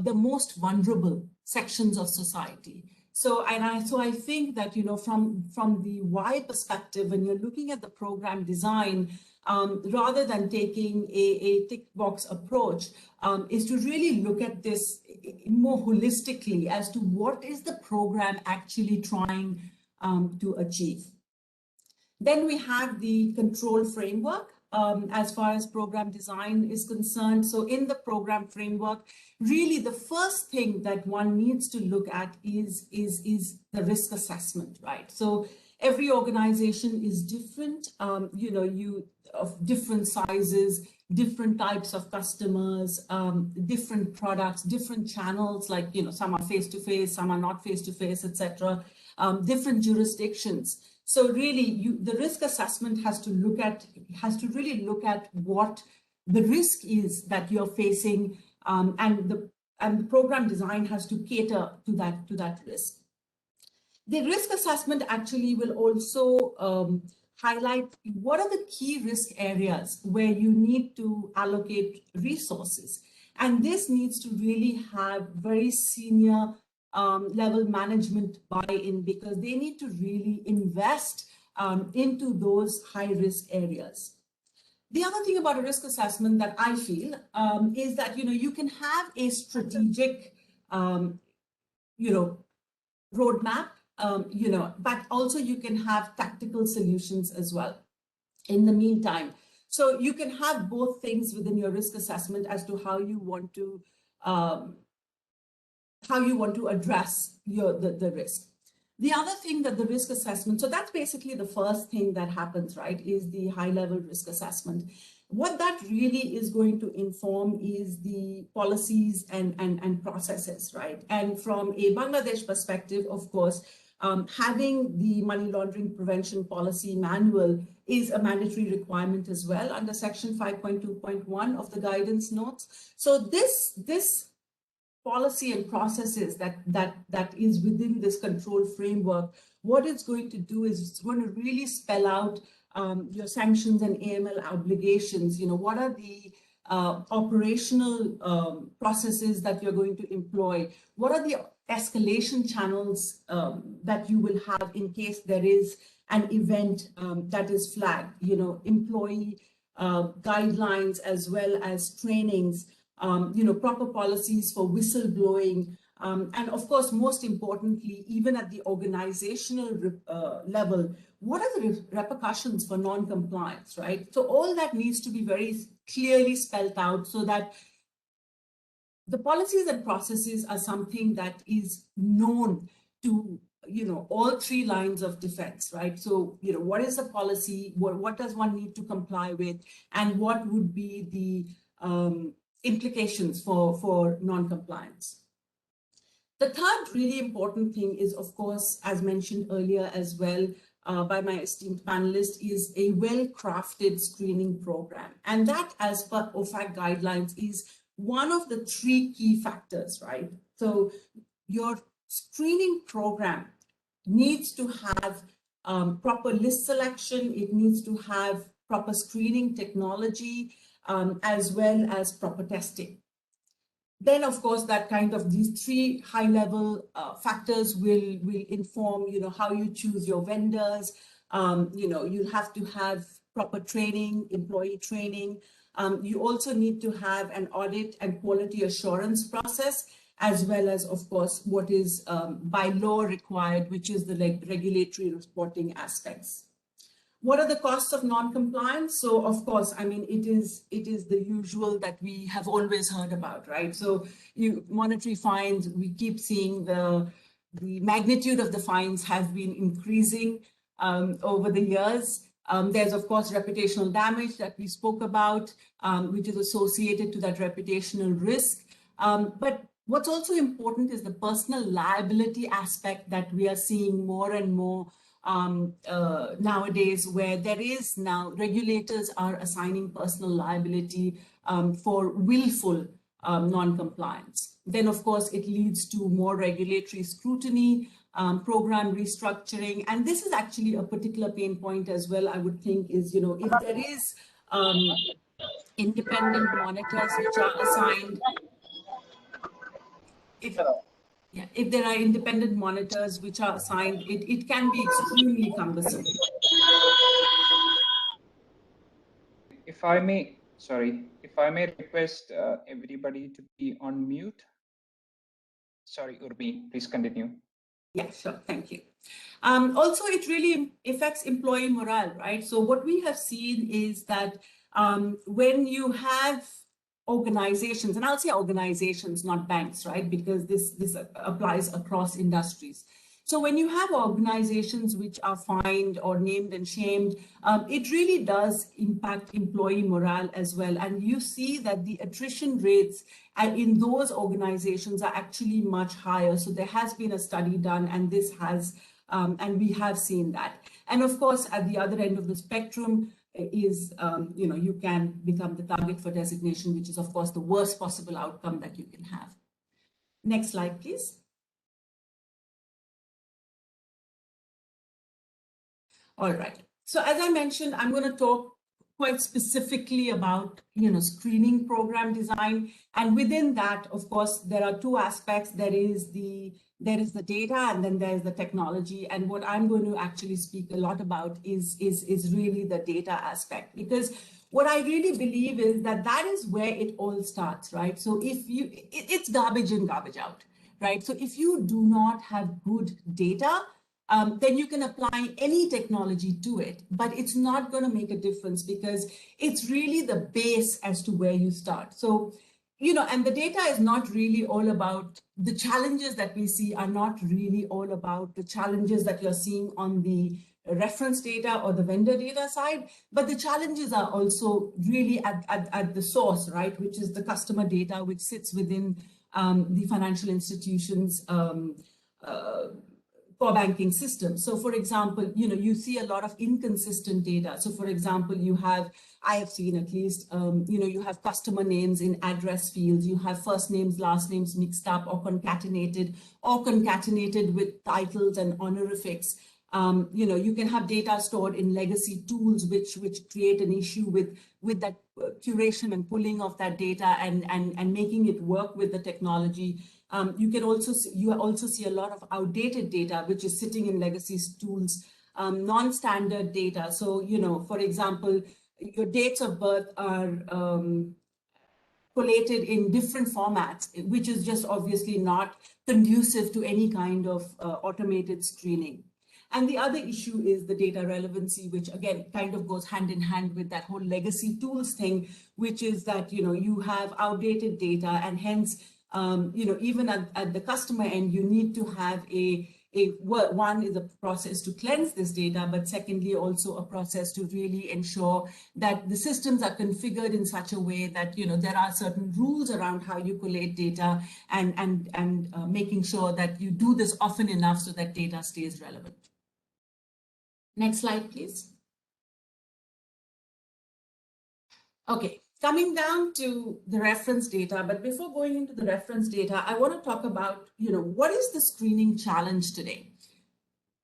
the most vulnerable sections of society. So I think that, from the why perspective, when you're looking at the program design, rather than taking a tick box approach, is to really look at this more holistically as to what is the program actually trying to achieve. Then we have the control framework. as far as program design is concerned. So in the program framework, really the first thing that one needs to look at is the risk assessment, right? So every organization is different, of different sizes, different types of customers, different products, different channels, like, some are face-to-face, some are not face-to-face, etc., different jurisdictions. So really, the risk assessment has to really look at what the risk is that you're facing, and the program design has to cater to that risk. The risk assessment actually will also highlight what are the key risk areas where you need to allocate resources. And this needs to really have very senior level management buy-in, because they need to really invest into those high risk areas. The other thing about a risk assessment that I feel is that, you can have a strategic, roadmap, but also you can have tactical solutions as well in the meantime. So you can have both things within your risk assessment as to how you want to address the risk. The other thing that the risk assessment, so that's basically the first thing that happens, right, is the high level risk assessment. What that really is going to inform is the policies and processes, right? And from a Bangladesh perspective, of course, having the money laundering prevention policy manual is a mandatory requirement as well under section 5.2.1 of the guidance notes. So this policy and processes that is within this control framework, what it's going to do is it's going to really spell out your sanctions and AML obligations. What are the operational processes that you're going to employ? What are the escalation channels that you will have in case there is an event that is flagged? Employee guidelines as well as trainings, proper policies for whistleblowing, and of course, most importantly, even at the organizational level, what are the repercussions for non-compliance, right? So all that needs to be very clearly spelled out so that the policies and processes are something that is known to all three lines of defense, right? So what is the policy, what does one need to comply with, and what would be the implications for non-compliance. The third really important thing is, of course, as mentioned earlier as well by my esteemed panelist, is a well-crafted screening program. And that, as per OFAC guidelines, is one of the three key factors, right? So your screening program needs to have proper list selection, it needs to have proper screening technology, as well as proper testing. Then, of course, that kind of these three high-level factors will inform, how you choose your vendors. You'll have to have proper training, employee training. You also need to have an audit and quality assurance process, as well as, of course, what is by law required, which is the regulatory reporting aspects. What are the costs of non-compliance? So, of course, I mean, it is the usual that we have always heard about, right? So, monetary fines, we keep seeing the magnitude of the fines have been increasing over the years. There's, of course, reputational damage that we spoke about, which is associated to that reputational risk. But what's also important is the personal liability aspect that we are seeing more and more nowadays, where there is now regulators are assigning personal liability for willful non-compliance. Then, of course, it leads to more regulatory scrutiny, program restructuring, and this is actually a particular pain point as well, I would think, is, if there is independent monitors which are assigned, if there are independent monitors which are assigned, it can be extremely cumbersome.
If I may request everybody to be on mute. Sorry, Urbi, please continue.
Yeah, sure. Thank you. Also, it really affects employee morale, right? So what we have seen is that when you have organizations, and I'll say organizations, not banks, right? Because this applies across industries. So when you have organizations which are fined or named and shamed, it really does impact employee morale as well. And you see that the attrition rates in those organizations are actually much higher. So there has been a study done, and this has, and we have seen that. And of course, at the other end of the spectrum is, you can become the target for designation, which is of course the worst possible outcome that you can have. Next slide, please. All right. So as I mentioned, I'm going to talk quite specifically about, screening program design. And within that, of course, there are two aspects. There is the data, and then there's the technology. And what I'm going to actually speak a lot about is really the data aspect, because what I really believe is that is where it all starts, right? So if it's garbage in, garbage out, right? So if you do not have good data, then you can apply any technology to it, but it's not going to make a difference, because it's really the base as to where you start. So, and the data is not really all about the challenges that we see, are not really all about the challenges that you're seeing on the reference data or the vendor data side, but the challenges are also really at the source, right, which is the customer data, which sits within the financial institutions' core banking system. So for example, you see a lot of inconsistent data. So for example, I have seen at least, you have customer names in address fields, you have first names, last names mixed up or concatenated with titles and honorifics. You can have data stored in legacy tools, which create an issue with that curation and pulling of that data and making it work with the technology. You also see a lot of outdated data, which is sitting in legacy tools, non-standard data. So, for example, your dates of birth are collated in different formats, which is just obviously not conducive to any kind of automated screening. And the other issue is the data relevancy, which again kind of goes hand in hand with that whole legacy tools thing, which is that you have outdated data, and hence even at the customer end, you need to have one is a process to cleanse this data, but secondly, also a process to really ensure that the systems are configured in such a way that, there are certain rules around how you collate data, and making sure that you do this often enough so that data stays relevant. Next slide, please. Okay. Coming down to the reference data, but before going into the reference data, I want to talk about, what is the screening challenge today?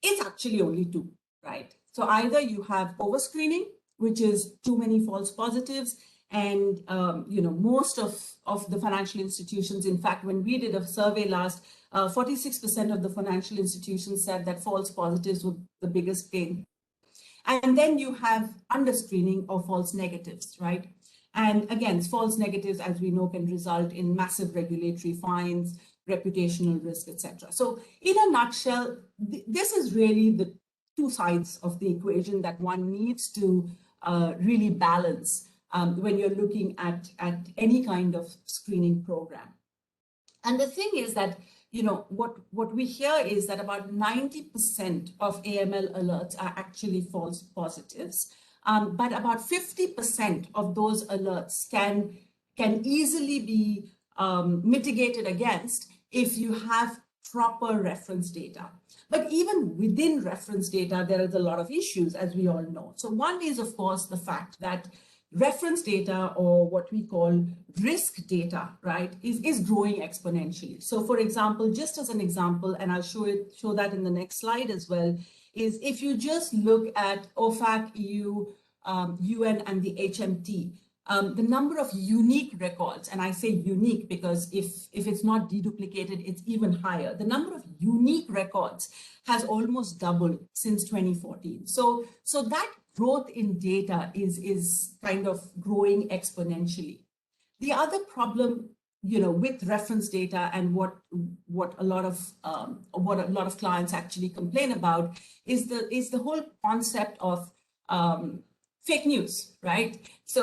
It's actually only two, right? So either you have overscreening, which is too many false positives, and most of the financial institutions, in fact, when we did a survey last, 46% of the financial institutions said that false positives were the biggest pain. And then you have underscreening or false negatives, right? And again, false negatives, as we know, can result in massive regulatory fines, reputational risk, etc. So in a nutshell, this is really the two sides of the equation that one needs to really balance when you're looking at any kind of screening program. And the thing is that, what we hear is that about 90% of AML alerts are actually false positives. But about 50% of those alerts can easily be mitigated against if you have proper reference data. But even within reference data, there is a lot of issues, as we all know. So one is, of course, the fact that reference data, or what we call risk data, right, is growing exponentially. So for example, just as an example, and I'll show that in the next slide as well, is if you just look at OFAC, EU, UN, and the HMT, the number of unique records, and I say unique because if it's not deduplicated, it's even higher. The number of unique records has almost doubled since 2014. So that growth in data is kind of growing exponentially. The other problem, with reference data, and what a lot of clients actually complain about is the whole concept of fake news, right? So,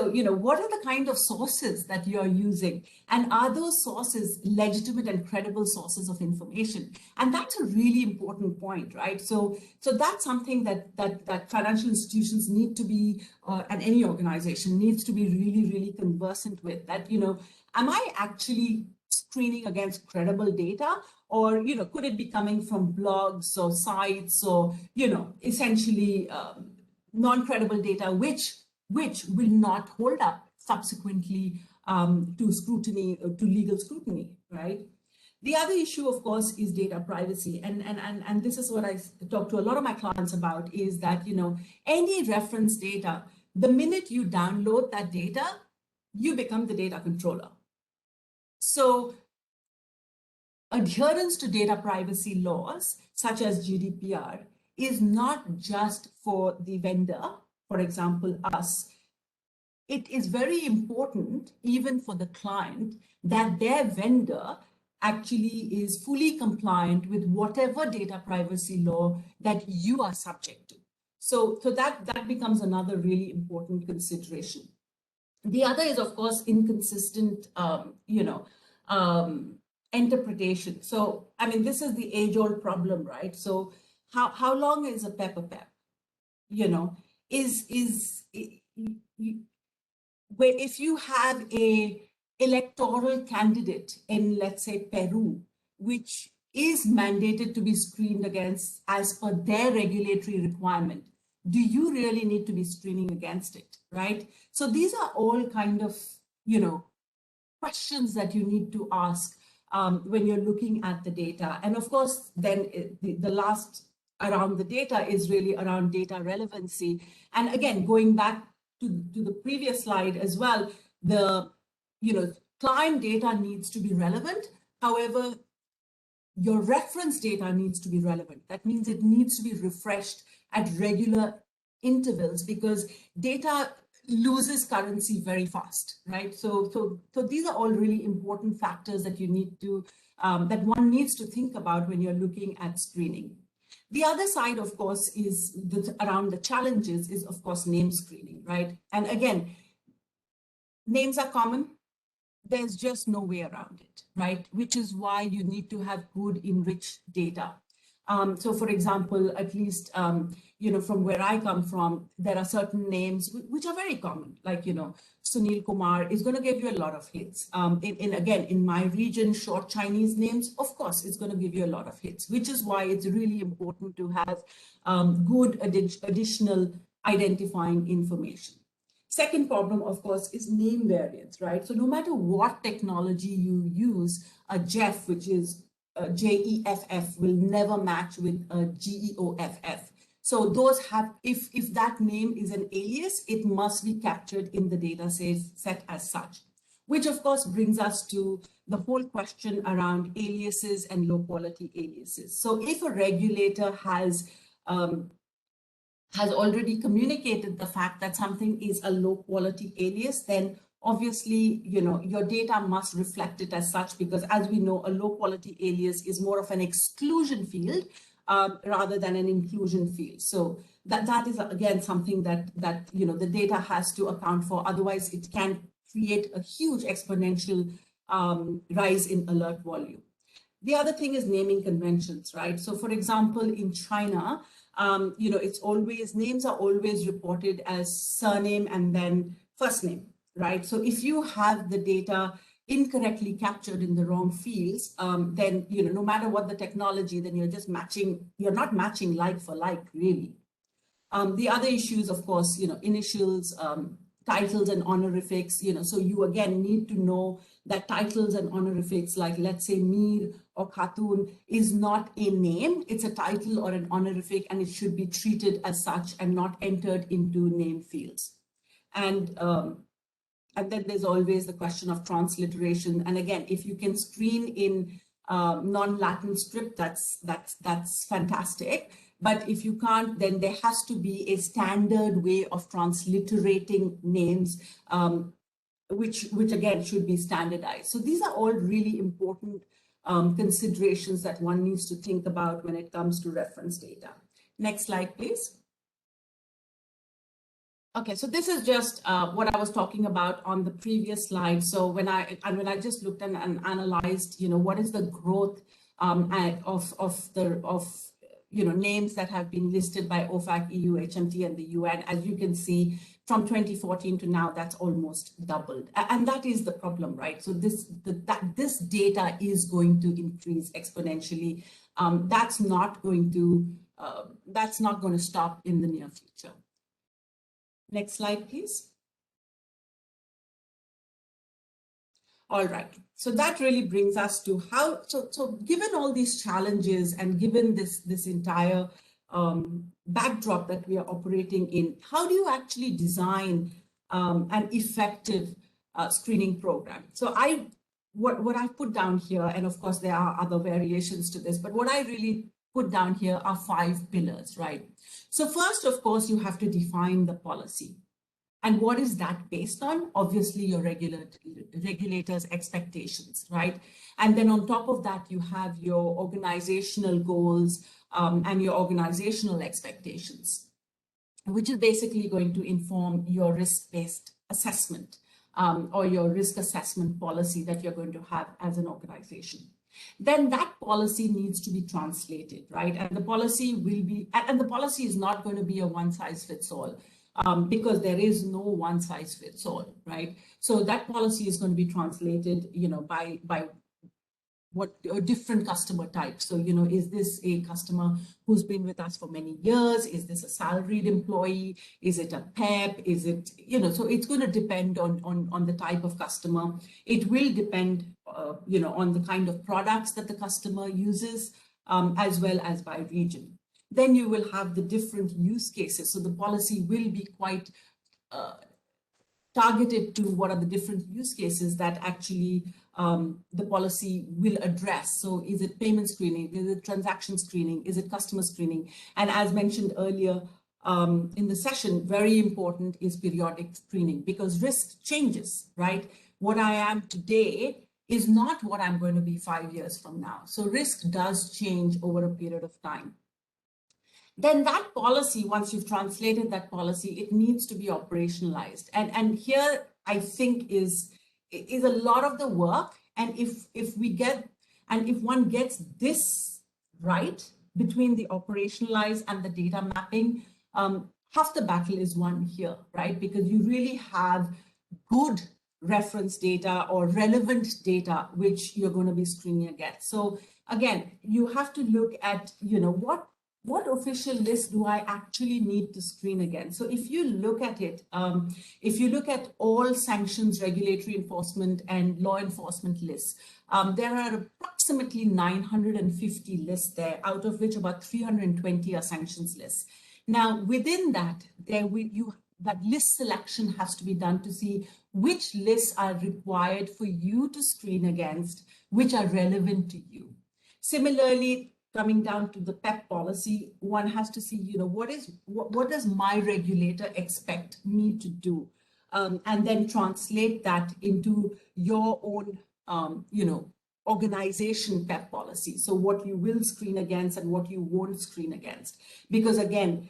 what are the kind of sources that you're using? And are those sources legitimate and credible sources of information? And that's a really important point, right? So that's something that financial institutions need to be, and any organization needs to be really, really conversant with. That, am I actually screening against credible data? Or, could it be coming from blogs or sites or, essentially non-credible data, which will not hold up subsequently to scrutiny, to legal scrutiny, right? The other issue, of course, is data privacy. And this is what I talk to a lot of my clients about, is that, any reference data, the minute you download that data, you become the data controller. So adherence to data privacy laws, such as GDPR, is not just for the vendor, for example, us. It is very important, even for the client, that their vendor actually is fully compliant with whatever data privacy law that you are subject to. So that becomes another really important consideration. The other is, of course, inconsistent, interpretation. So, I mean, this is the age-old problem, right? So, how long is a pep? Where if you have a electoral candidate in, let's say, Peru, which is mandated to be screened against as per their regulatory requirement, do you really need to be screening against it, right? So these are all kind of, questions that you need to ask when you're looking at the data. And of course, then the last around the data is really around data relevancy. And again, going back to the previous slide as well, the client data needs to be relevant. However, your reference data needs to be relevant. That means it needs to be refreshed at regular intervals, because data loses currency very fast, right? So these are all really important factors that you need to, that one needs to think about when you're looking at screening. The other side, of course, is around the challenges is, of course, name screening, right? And again, names are common. There's just no way around it, right? Which is why you need to have good enriched data. So for example, at least, from where I come from, there are certain names which are very common, like, Sunil Kumar is going to give you a lot of hits. Again, in my region, short Chinese names, of course, it's going to give you a lot of hits, which is why it's really important to have good additional identifying information. Second problem, of course, is name variance, right? So no matter what technology you use, a Jeff, which is JEFF, will never match with a GEOFF. So those have, if that name is an alias, it must be captured in the data set as such, which of course brings us to the whole question around aliases and low quality aliases. So if a regulator has already communicated the fact that something is a low quality alias, then obviously, your data must reflect it as such, because as we know, a low quality alias is more of an exclusion field rather than an inclusion field. So that is again something that the data has to account for. Otherwise, it can create a huge exponential rise in alert volume. The other thing is naming conventions, right? So for example, in China, it's always, names are always reported as surname and then first name, right? So if you have the data incorrectly captured in the wrong fields, then, no matter what the technology, then you're just matching, you're not matching like for like, really. The other issues, of course, initials, titles and honorifics, so you again need to know that titles and honorifics, like let's say Mir or Khatun, is not a name, it's a title or an honorific, and it should be treated as such and not entered into name fields. And then there's always the question of transliteration. And again, if you can screen in non-Latin script, that's fantastic. But if you can't, then there has to be a standard way of transliterating names, which again should be standardized. So these are all really important considerations that one needs to think about when it comes to reference data. Next slide, please. Okay, so this is just what I was talking about on the previous slide. So when I just looked and analyzed, what is the growth of names that have been listed by OFAC, EU, HMT, and the UN, as you can see, from 2014 to now, that's almost doubled, and that is the problem, right? So this data is going to increase exponentially. That's not going to stop in the near future. Next slide, please. All right, so that really brings us to how, so given all these challenges and given this entire backdrop that we are operating in, how do you actually design an effective screening program? So what I put down here, and of course there are other variations to this, but what I really put down here are 5 pillars, right? So first, of course, you have to define the policy. And what is that based on? Obviously, your regulators' expectations, right? And then on top of that, you have your organizational goals and your organizational expectations, which is basically going to inform your risk-based assessment or your risk assessment policy that you're going to have as an organization. Then that policy needs to be translated, right? And the policy will be, and the policy is not going to be a one-size-fits-all. Because there is no one size fits all, right? So that policy is going to be translated, by what different customer types. So, is this a customer who's been with us for many years? Is this a salaried employee? Is it a PEP? Is it, so it's going to depend on the type of customer. It will depend, on the kind of products that the customer uses, as well as by region. Then you will have the different use cases. So the policy will be quite targeted to what are the different use cases that actually the policy will address. So is it payment screening? Is it transaction screening? Is it customer screening? And as mentioned earlier in the session, very important is periodic screening, because risk changes, right? What I am today is not what I'm going to be 5 years from now. So risk does change over a period of time. Then that policy, once you've translated that policy, it needs to be operationalized. And here, I think, is a lot of the work. And if one gets this right between the operationalize and the data mapping, half the battle is won here, right? Because you really have good reference data or relevant data, which you're going to be screening against. So again, you have to look at, what official list do I actually need to screen against? So if you look at it, if you look at all sanctions, regulatory enforcement, and law enforcement lists, there are approximately 950 lists there, out of which about 320 are sanctions lists. Now, within that, that list selection has to be done to see which lists are required for you to screen against, which are relevant to you. Similarly, coming down to the PEP policy, one has to see, what does my regulator expect me to do? And then translate that into your own, organization PEP policy. So what you will screen against and what you won't screen against. Because again,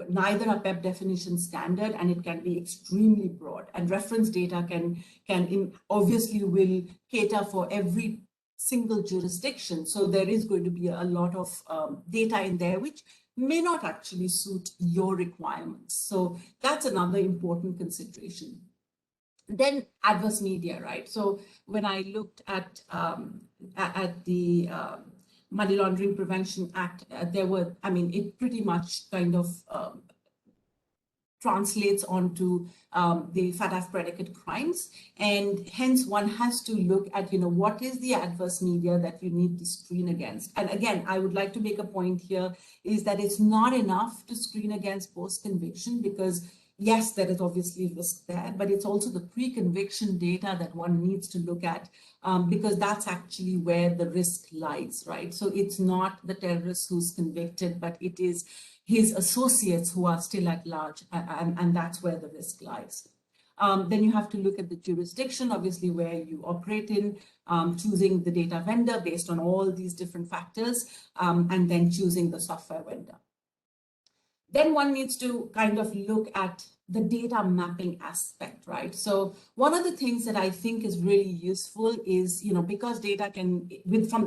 neither are PEP definition standard, and it can be extremely broad. And reference data can obviously will cater for every single jurisdiction. So there is going to be a lot of data in there, which may not actually suit your requirements. So that's another important consideration. Then adverse media, right? So when I looked at the Money Laundering Prevention Act, it pretty much kind of translates onto the FATF predicate crimes, and hence one has to look at what is the adverse media that you need to screen against. And again, I would like to make a point here is that it's not enough to screen against post-conviction, because yes, there is obviously risk there, but it's also the pre-conviction data that one needs to look at, because that's actually where the risk lies, right? So it's not the terrorist who's convicted, but it is his associates who are still at large, and that's where the risk lies. Then you have to look at the jurisdiction, obviously, where you operate in, choosing the data vendor based on all these different factors, and then choosing the software vendor. Then one needs to kind of look at the data mapping aspect, right? So one of the things that I think is really useful is, because data can,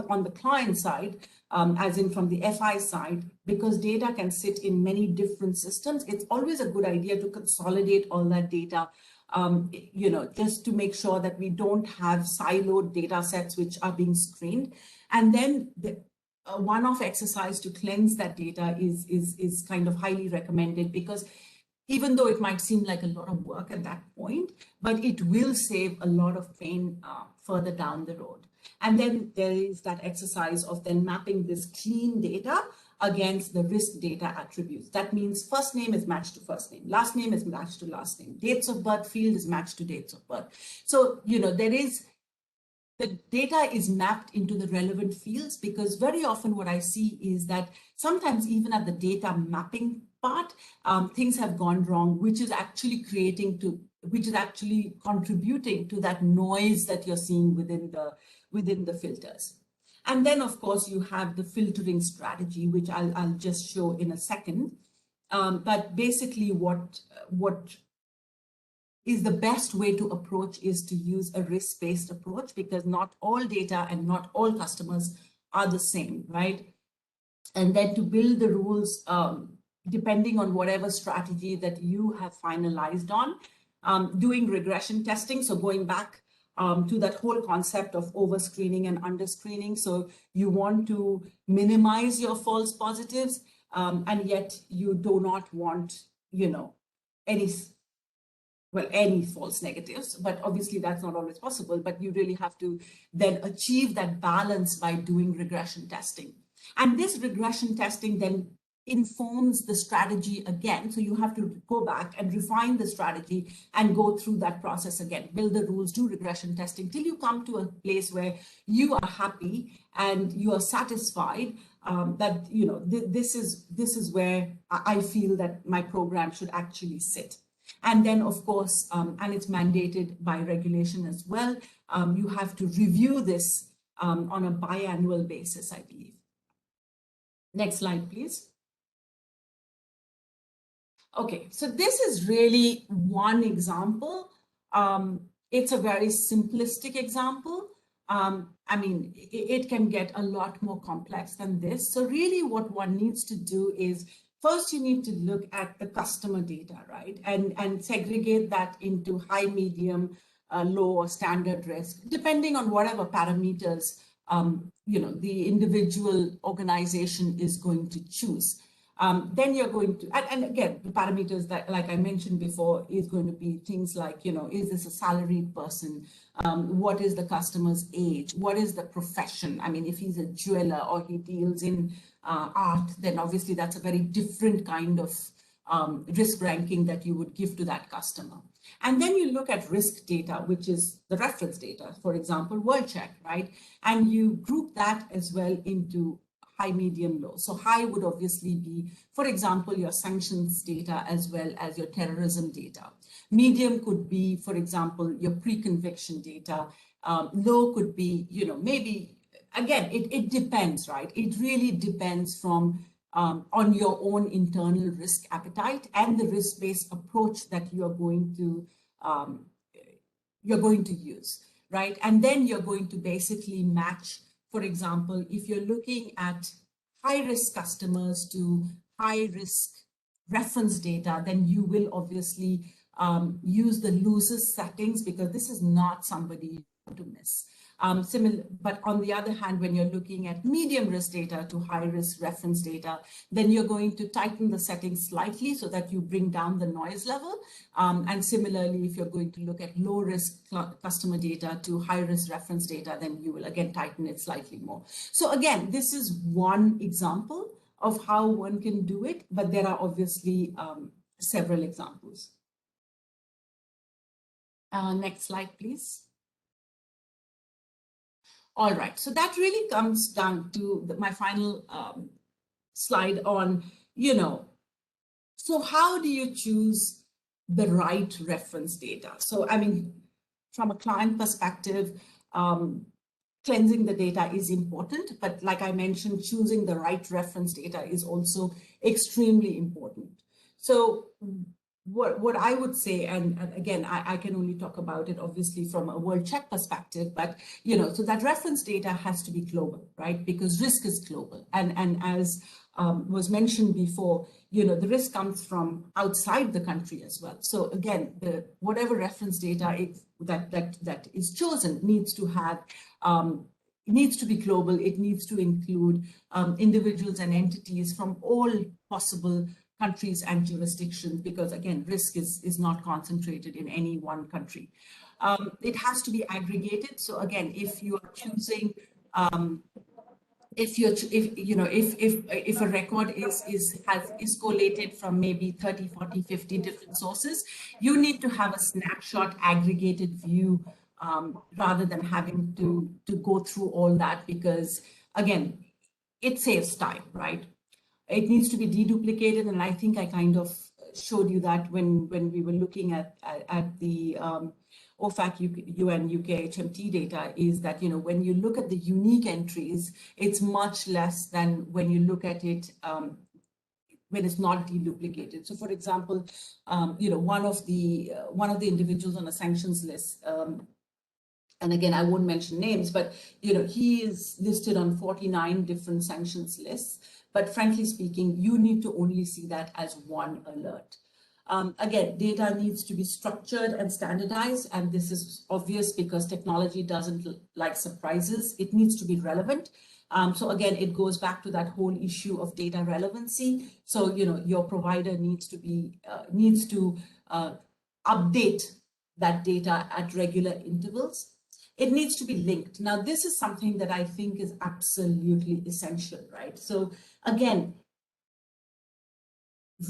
on the client side, as in from the FI side, because data can sit in many different systems, it's always a good idea to consolidate all that data, just to make sure that we don't have siloed data sets which are being screened. And then a one-off exercise to cleanse that data is kind of highly recommended, because even though it might seem like a lot of work at that point, but it will save a lot of pain further down the road. And then there is that exercise of then mapping this clean data against the risk data attributes. That means first name is matched to first name, last name is matched to last name, dates of birth field is matched to dates of birth. So, the data is mapped into the relevant fields, because very often what I see is that sometimes even at the data mapping part, things have gone wrong, which is actually contributing to that noise that you're seeing within the filters. And then of course you have the filtering strategy, which I'll just show in a second. But basically what is the best way to approach is to use a risk-based approach, because not all data and not all customers are the same, right? And then to build the rules depending on whatever strategy that you have finalized on, doing regression testing. So going back to that whole concept of over-screening and under-screening. So you want to minimize your false positives, and yet you do not want, any false negatives, but obviously that's not always possible, but you really have to then achieve that balance by doing regression testing. And this regression testing then informs the strategy again. So you have to go back and refine the strategy and go through that process again, build the rules, do regression testing till you come to a place where you are happy and you are satisfied that, this is where I feel that my program should actually sit. And then, of course, and it's mandated by regulation as well, you have to review this on a biannual basis, I believe. Next slide, please. Okay, so this is really one example. It's a very simplistic example. I mean, it can get a lot more complex than this. So really what one needs to do is, first, you need to look at the customer data, right? And segregate that into high, medium, low, or standard risk, depending on whatever parameters, the individual organization is going to choose. Then you're going to, and again, the parameters that, like I mentioned before, is going to be things like, is this a salaried person? What is the customer's age? What is the profession? I mean, if he's a jeweler or he deals in art, then obviously that's a very different kind of risk ranking that you would give to that customer. And then you look at risk data, which is the reference data, for example, World Check, right? And you group that as well into high, medium, low. So high would obviously be, for example, your sanctions data as well as your terrorism data. Medium could be, for example, your pre-conviction data. Low could be, maybe, again, it depends, right? It really depends from on your own internal risk appetite and the risk-based approach that you're going to use, right? And then you're going to basically match. For example, if you're looking at high-risk customers to high-risk reference data, then you will obviously use the loosest settings, because this is not somebody you want to miss. But on the other hand, when you're looking at medium risk data to high risk reference data, then you're going to tighten the settings slightly so that you bring down the noise level. And similarly, if you're going to look at low risk customer data to high risk reference data, then you will again tighten it slightly more. So again, this is one example of how one can do it, but there are obviously several examples. Next slide, please. All right, so that really comes down to my final slide on, so how do you choose the right reference data? So, I mean, from a client perspective, cleansing the data is important, but like I mentioned, choosing the right reference data is also extremely important. So what I would say, and again, I can only talk about it obviously from a world check perspective, but so that reference data has to be global, right? Because risk is global, and as was mentioned before, the risk comes from outside the country as well. So again, whatever reference data that is chosen needs to have it needs to be global. It needs to include individuals and entities from all possible countries and jurisdictions, because again, risk is not concentrated in any one country. It has to be aggregated. So again, if you are choosing, if a record is collated from maybe 30, 40, 50 different sources, you need to have a snapshot aggregated view rather than having to go through all that, because again, it saves time, right? It needs to be deduplicated, and I think I kind of showed you that when we were looking at the OFAC UN UK HMT data, is that when you look at the unique entries, it's much less than when you look at it when it's not deduplicated. So, for example, one of the individuals on a sanctions list. And again, I won't mention names, but he is listed on 49 different sanctions lists. But frankly speaking, you need to only see that as one alert. Again, data needs to be structured and standardized, and this is obvious because technology doesn't like surprises. It needs to be relevant. So again, it goes back to that whole issue of data relevancy. So your provider needs to update that data at regular intervals. It needs to be linked. Now, this is something that I think is absolutely essential, right? So again,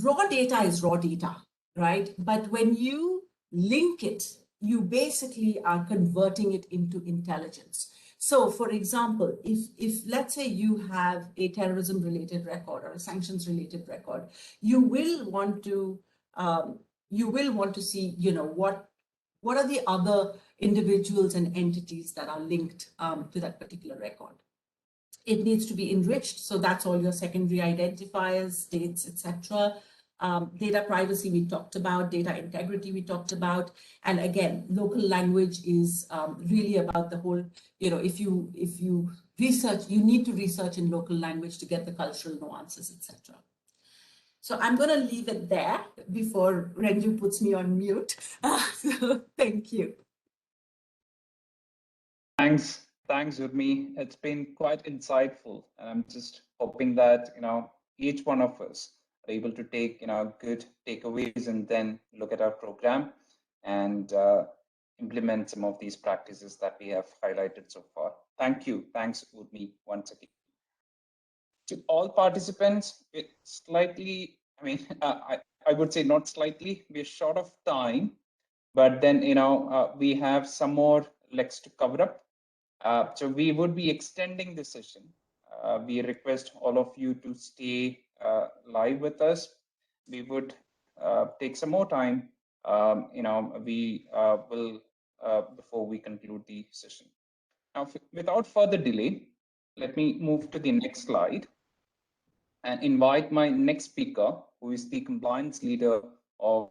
raw data is raw data, right? But when you link it, you basically are converting it into intelligence. So for example, if let's say you have a terrorism related record or a sanctions related record, you will want to see, what are the other individuals and entities that are linked to that particular record. It needs to be enriched, so that's all your secondary identifiers, dates, etc. Data privacy we talked about, data integrity we talked about, and again, local language is really about the whole. If you research, you need to research in local language to get the cultural nuances, etc. So I'm going to leave it there before Renju puts me on mute. So thank you.
Thanks, Urmi. It's been quite insightful, and I'm just hoping that each one of us are able to take good takeaways and then look at our program and implement some of these practices that we have highlighted so far. Thank you. Thanks, Urmi, once again. To all participants, slightly, I would say not slightly, we're short of time, but then we have some more legs to cover up. So we would be extending the session. We request all of you to stay live with us. We would take some more time, we will before we conclude the session. Now, without further delay, let me move to the next slide and invite my next speaker, who is the compliance leader of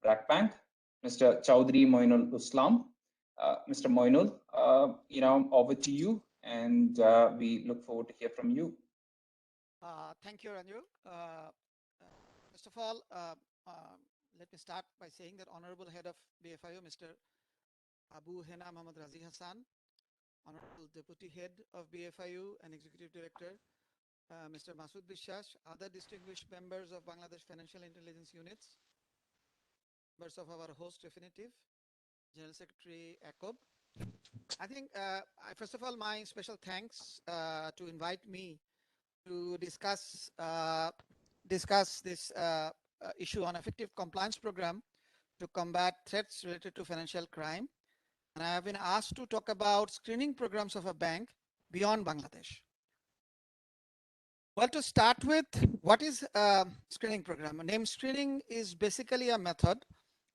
BRAC Bank, Mr. Chaudhry Moinul Islam. Mr. Moinul, over to you, and we look forward to hear from you.
Thank you, Ranju. First of all, let me start by saying that Honorable Head of BFIU, Mr. Abu Hena Mohammad Razi Hassan, Honorable Deputy Head of BFIU and Executive Director, Mr. Masood Bishas, other distinguished members of Bangladesh Financial Intelligence Units, members of our host Refinitiv, General Secretary ACOB. I think, first of all, my special thanks to invite me to discuss this issue on effective compliance program to combat threats related to financial crime. And I have been asked to talk about screening programs of a bank beyond Bangladesh. Well, to start with, what is a screening program? Name screening is basically a method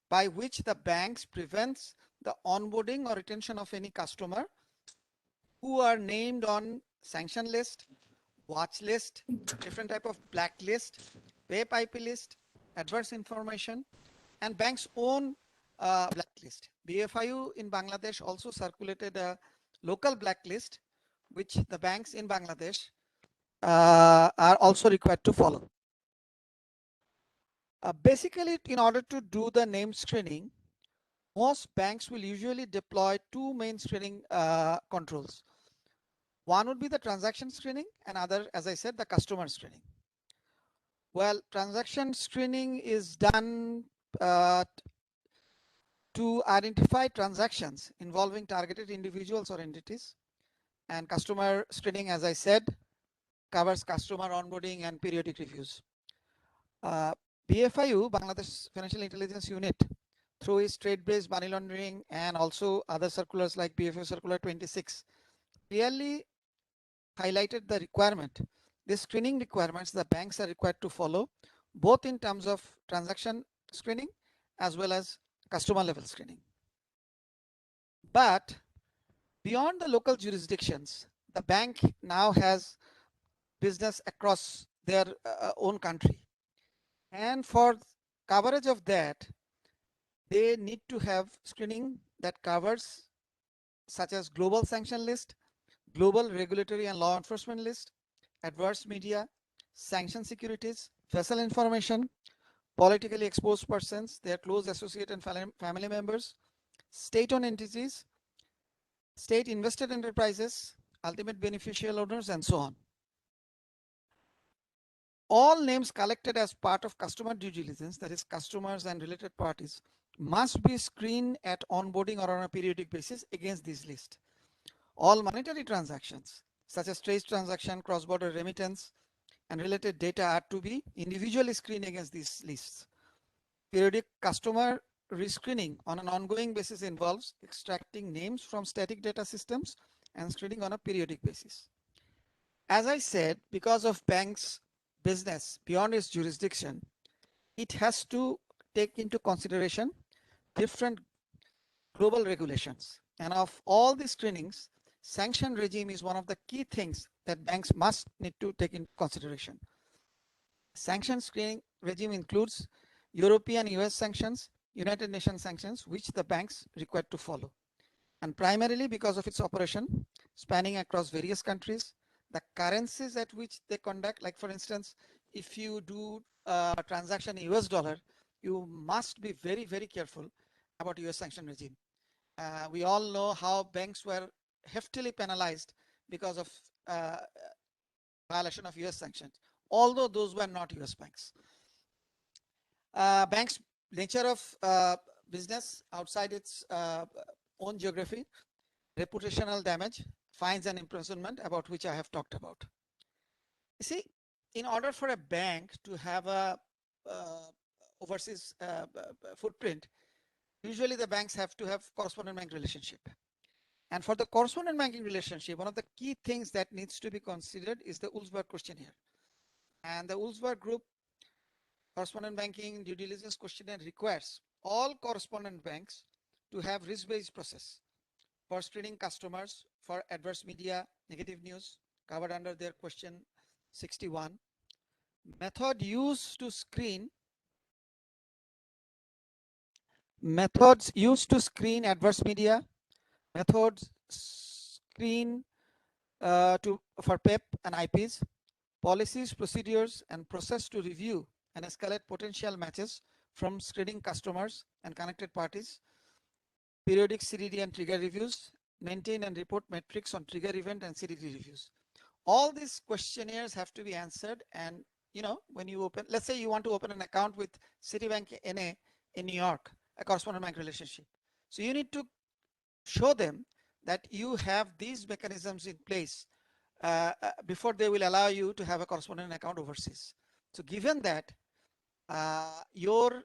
by which the banks prevents the onboarding or retention of any customer who are named on sanction list, watch list, different type of blacklist, pay pipe list, adverse information, and bank's own blacklist. BFIU in Bangladesh also circulated a local blacklist, which the banks in Bangladesh are also required to follow. Basically, in order to do the name screening, most banks will usually deploy two main screening controls. One would be the transaction screening, and other, as I said, the customer screening. Well, transaction screening is done to identify transactions involving targeted individuals or entities. And customer screening, as I said, covers customer onboarding and periodic reviews. BFIU, Bangladesh Financial Intelligence Unit, through its trade-based money laundering and also other circulars like BFIU Circular 26, clearly highlighted the requirement, the screening requirements the banks are required to follow, both in terms of transaction screening as well as customer level screening. But beyond the local jurisdictions, the bank now has business across their own country. And for coverage of that, they need to have screening that covers such as global sanction list, global regulatory and law enforcement list, adverse media, sanction securities, vessel information, politically exposed persons, their close associate and family members, state-owned entities, state invested enterprises, ultimate beneficial owners, and so on. All names collected as part of customer due diligence, that is customers and related parties, must be screened at onboarding or on a periodic basis against this list. All monetary transactions, such as trade transaction, cross-border remittance, and related data are to be individually screened against these lists. Periodic customer rescreening on an ongoing basis involves extracting names from static data systems and screening on a periodic basis. As I said, because of banks' business beyond its jurisdiction, it has to take into consideration different global regulations. And of all these screenings, sanction regime is one of the key things that banks must need to take into consideration. Sanction screening regime includes European US sanctions, United Nations sanctions, which the banks require to follow. And primarily because of its operation spanning across various countries, the currencies at which they conduct, like for instance, if you do a transaction in US dollar, you must be very, very careful about US sanction regime. We all know how banks were heftily penalized because of violation of US sanctions, although those were not US banks. Banks' nature of business outside its own geography, reputational damage, fines and imprisonment, about which I have talked about. You see, in order for a bank to have a overseas footprint, usually the banks have to have correspondent bank relationship. And for the correspondent banking relationship, one of the key things that needs to be considered is the Ulsberg questionnaire. And the Ulsberg group correspondent banking due diligence questionnaire requires all correspondent banks to have risk-based process for screening customers for adverse media, negative news covered under their question 61. Methods used to screen adverse media, methods screen for PEP and IPs, policies, procedures, and process to review and escalate potential matches from screening customers and connected parties, periodic CDD and trigger reviews, maintain and report metrics on trigger event and CDD reviews. All these questionnaires have to be answered, and when you open, let's say you want to open an account with Citibank NA in New York, a correspondent bank relationship. So you need to show them that you have these mechanisms in place before they will allow you to have a correspondent account overseas. So given that your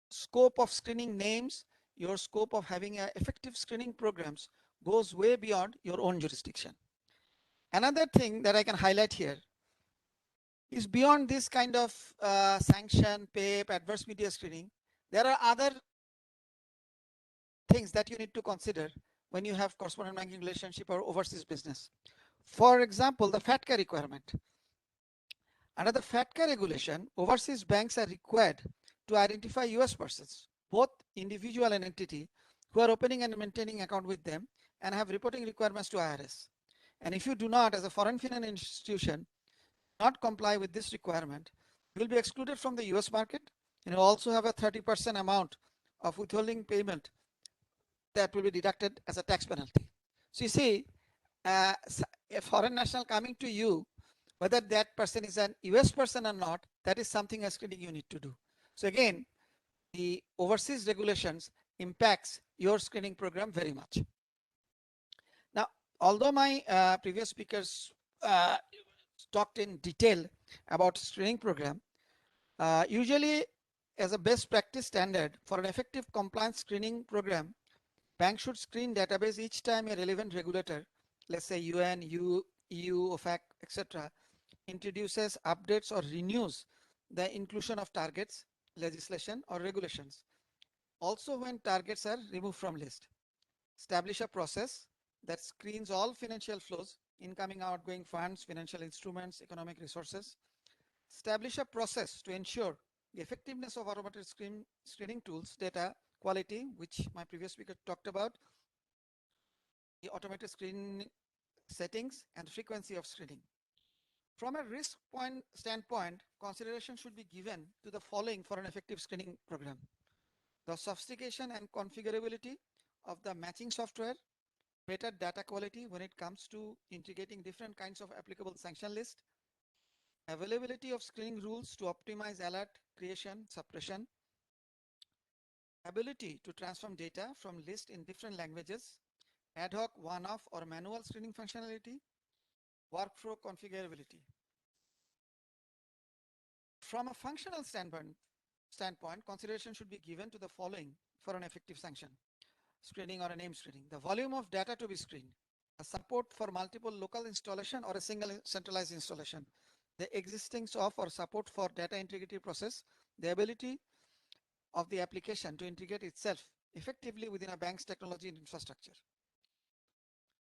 scope of screening names, your scope of having effective screening programs goes way beyond your own jurisdiction. Another thing that I can highlight here is beyond this kind of sanction, PEP, adverse media screening, there are other things that you need to consider when you have correspondent banking relationship or overseas business. For example, the FATCA requirement. Under the FATCA regulation, overseas banks are required to identify US persons, both individual and entity, who are opening and maintaining account with them and have reporting requirements to IRS. And if you do not, as a foreign finance institution, not comply with this requirement, you will be excluded from the US market, and you also have a 30% amount of withholding payment that will be deducted as a tax penalty. So you see, a foreign national coming to you, whether that person is an US person or not, that is something as screening you need to do. So again, the overseas regulations impacts your screening program very much. Now, although my previous speakers talked in detail about screening program, usually as a best practice standard for an effective compliance screening program, bank should screen database each time a relevant regulator, let's say UN, EU, OFAC, etc., introduces, updates, or renews the inclusion of targets, legislation, or regulations. Also, when targets are removed from list, establish a process that screens all financial flows, incoming, outgoing funds, financial instruments, economic resources. Establish a process to ensure the effectiveness of automated screening tools, data quality, which my previous speaker talked about, the automated screening settings, and frequency of screening. From a risk standpoint, consideration should be given to the following for an effective screening program: the sophistication and configurability of the matching software, better data quality when it comes to integrating different kinds of applicable sanction list, availability of screening rules to optimize alert creation, suppression, ability to transform data from list in different languages, ad hoc, one-off, or manual screening functionality, workflow configurability. From a functional standpoint, consideration should be given to the following for an effective sanction screening or a name screening: the volume of data to be screened, a support for multiple local installation or a single centralized installation, the existence of or support for data integrity process, the ability of the application to integrate itself effectively within a bank's technology and infrastructure.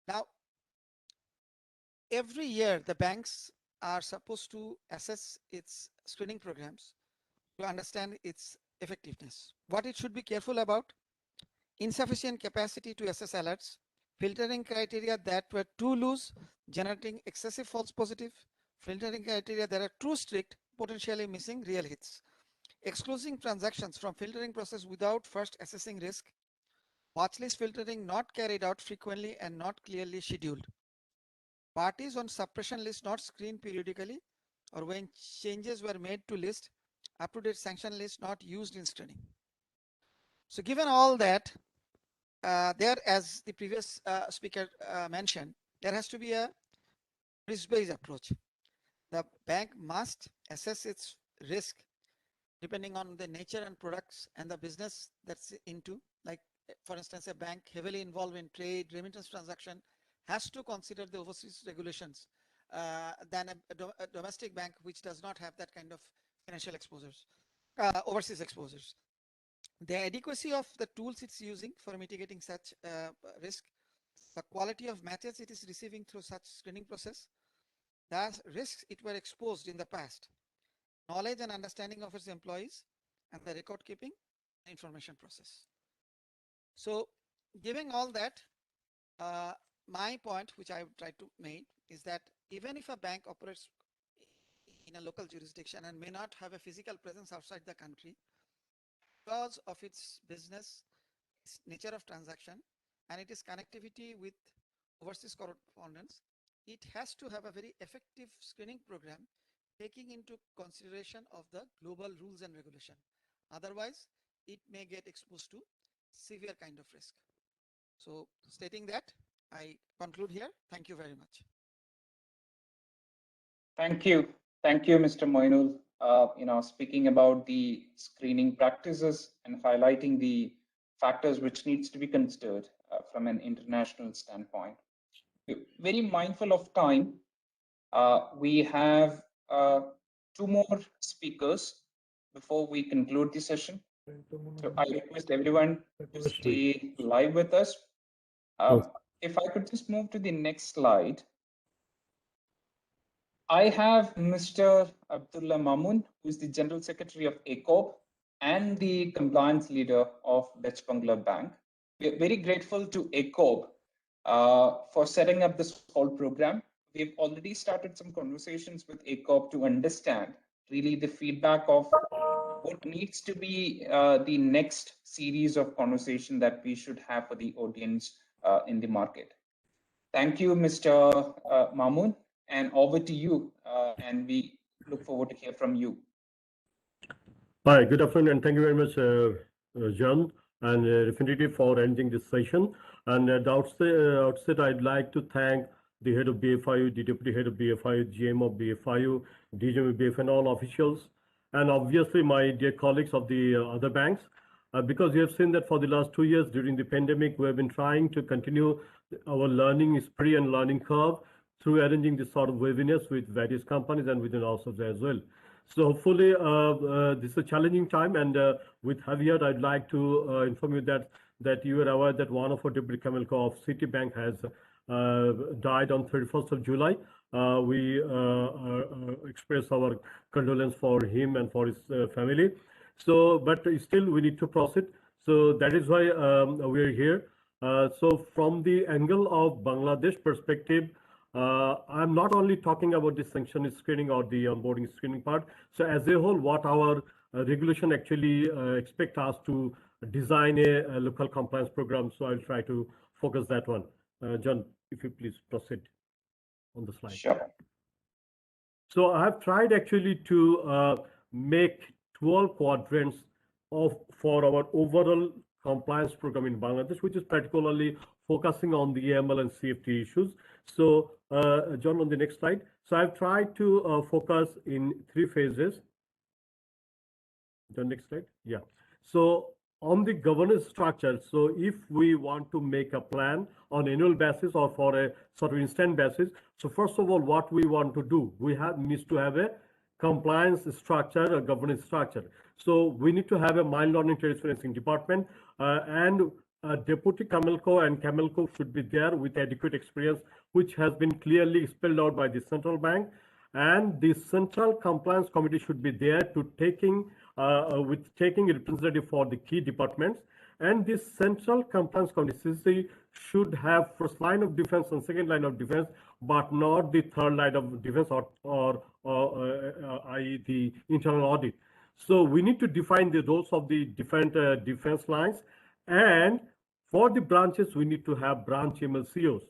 Now, every year the banks are supposed to assess its screening programs to understand its effectiveness. What it should be careful about: insufficient capacity to assess alerts, filtering criteria that were too loose, generating excessive false positive, filtering criteria that are too strict, potentially missing real hits, excluding transactions from filtering process without first assessing risk, watchlist filtering not carried out frequently and not clearly scheduled, parties on suppression list not screened periodically, or when changes were made to list, up-to-date sanction list not used in screening. So given all that, there, as the previous speaker mentioned, there has to be a risk-based approach. The bank must assess its risk depending on the nature and products and the business that's into. Like, for instance, a bank heavily involved in trade, remittance transaction has to consider the overseas regulations than a domestic bank which does not have that kind of financial exposures, overseas exposures. The adequacy of the tools it's using for mitigating such risk, the quality of matches it is receiving through such screening process, the risks it were exposed in the past, knowledge and understanding of its employees, and the record keeping information process. So giving all that, my point, which I would try to make, is that even if a bank operates in a local jurisdiction and may not have a physical presence outside the country, because of its business, its nature of transaction, and its connectivity with overseas correspondents, it has to have a very effective screening program taking into consideration of the global rules and regulation. Otherwise, it may get exposed to severe kind of risk. So stating that, I conclude here. Thank you very much.
Thank you. Thank you, Mr. Moinul. Speaking about the screening practices and highlighting the factors which needs to be considered from an international standpoint. We're very mindful of time. We have two more speakers before we conclude the session. So I request everyone to stay live with us. If I could just move to the next slide. I have Mr. Abdullah Mamun, who is the General Secretary of ACOB and the compliance leader of Dutch Bangla Bank. We're very grateful to ACOB for setting up this whole program. We've already started some conversations with ACOB to understand really the feedback of what needs to be the next series of conversation that we should have for the audience in the market. Thank you, Mr. Mamun, and over to you, and we look forward to hear from you.
Hi, good afternoon, and thank you very much, John and Refinitiv for arranging this session. And at the outset, I'd like to thank the head of BFIU, the deputy head of BFIU, GM of BFIU, DGM of BFIU, and all officials, and obviously my dear colleagues of the other banks, because we have seen that for the last 2 years during the pandemic, we have been trying to continue our learning spree and learning curve through arranging this sort of webinars with various companies and within ourselves as well. So hopefully this is a challenging time, and with Javier, I'd like to inform you that you are aware that one of our deputy Camelco of Citibank has died on 31st of July. We express our condolence for him and for his family. So, but still we need to proceed. So that is why we're here. So from the angle of Bangladesh perspective, I'm not only talking about the sanction screening or the onboarding screening part. So as a whole, what our regulation actually expect us to design a local compliance program. So I'll try to focus that one. John, if you please proceed on the slide.
Sure.
So I have tried actually to make 12 quadrants for our overall compliance program in Bangladesh, which is particularly focusing on the AML and CFT issues. So John, on the next slide. So I've tried to focus in 3 phases. The next slide. Yeah. So on the governance structure, so if we want to make a plan on annual basis or for a sort of instant basis, so first of all, what we want to do, we needs to have a compliance structure, a governance structure. So we need to have a mild laundering terrorist financing department, and Deputy Camelco and Camelco should be there with adequate experience, which has been clearly spelled out by the central bank. And the Central Compliance Committee should be there to taking a representative for the key departments. And this Central Compliance Committee should have first line of defense and second line of defense, but not the third line of defense or i.e. the internal audit. So we need to define the roles of the different defense lines. And for the branches, we need to have branch MLCOs.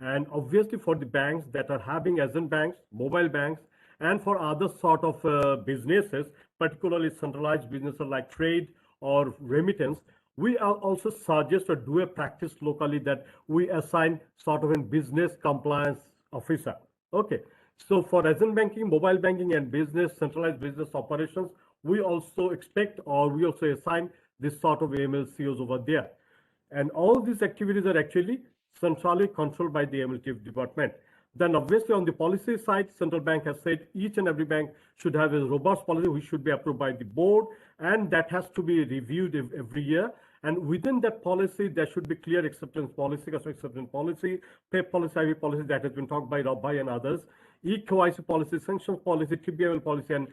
And obviously for the banks that are having agent banks, mobile banks, and for other sort of businesses, particularly centralized businesses like trade or remittance, we also suggest or do a practice locally that we assign sort of a business compliance officer. Okay. So for agent banking, mobile banking, and business, centralized business operations, we also expect or we also assign this sort of MLCOs over there. And all these activities are actually centrally controlled by the MLTF department. Then obviously on the policy side, central bank has said each and every bank should have a robust policy which should be approved by the board, and that has to be reviewed every year. And within that policy, there should be clear acceptance policy, customer acceptance policy, pay policy, IV policy that has been talked by Rabbi and others, EKYC policy, sanctions policy, TBML policy, and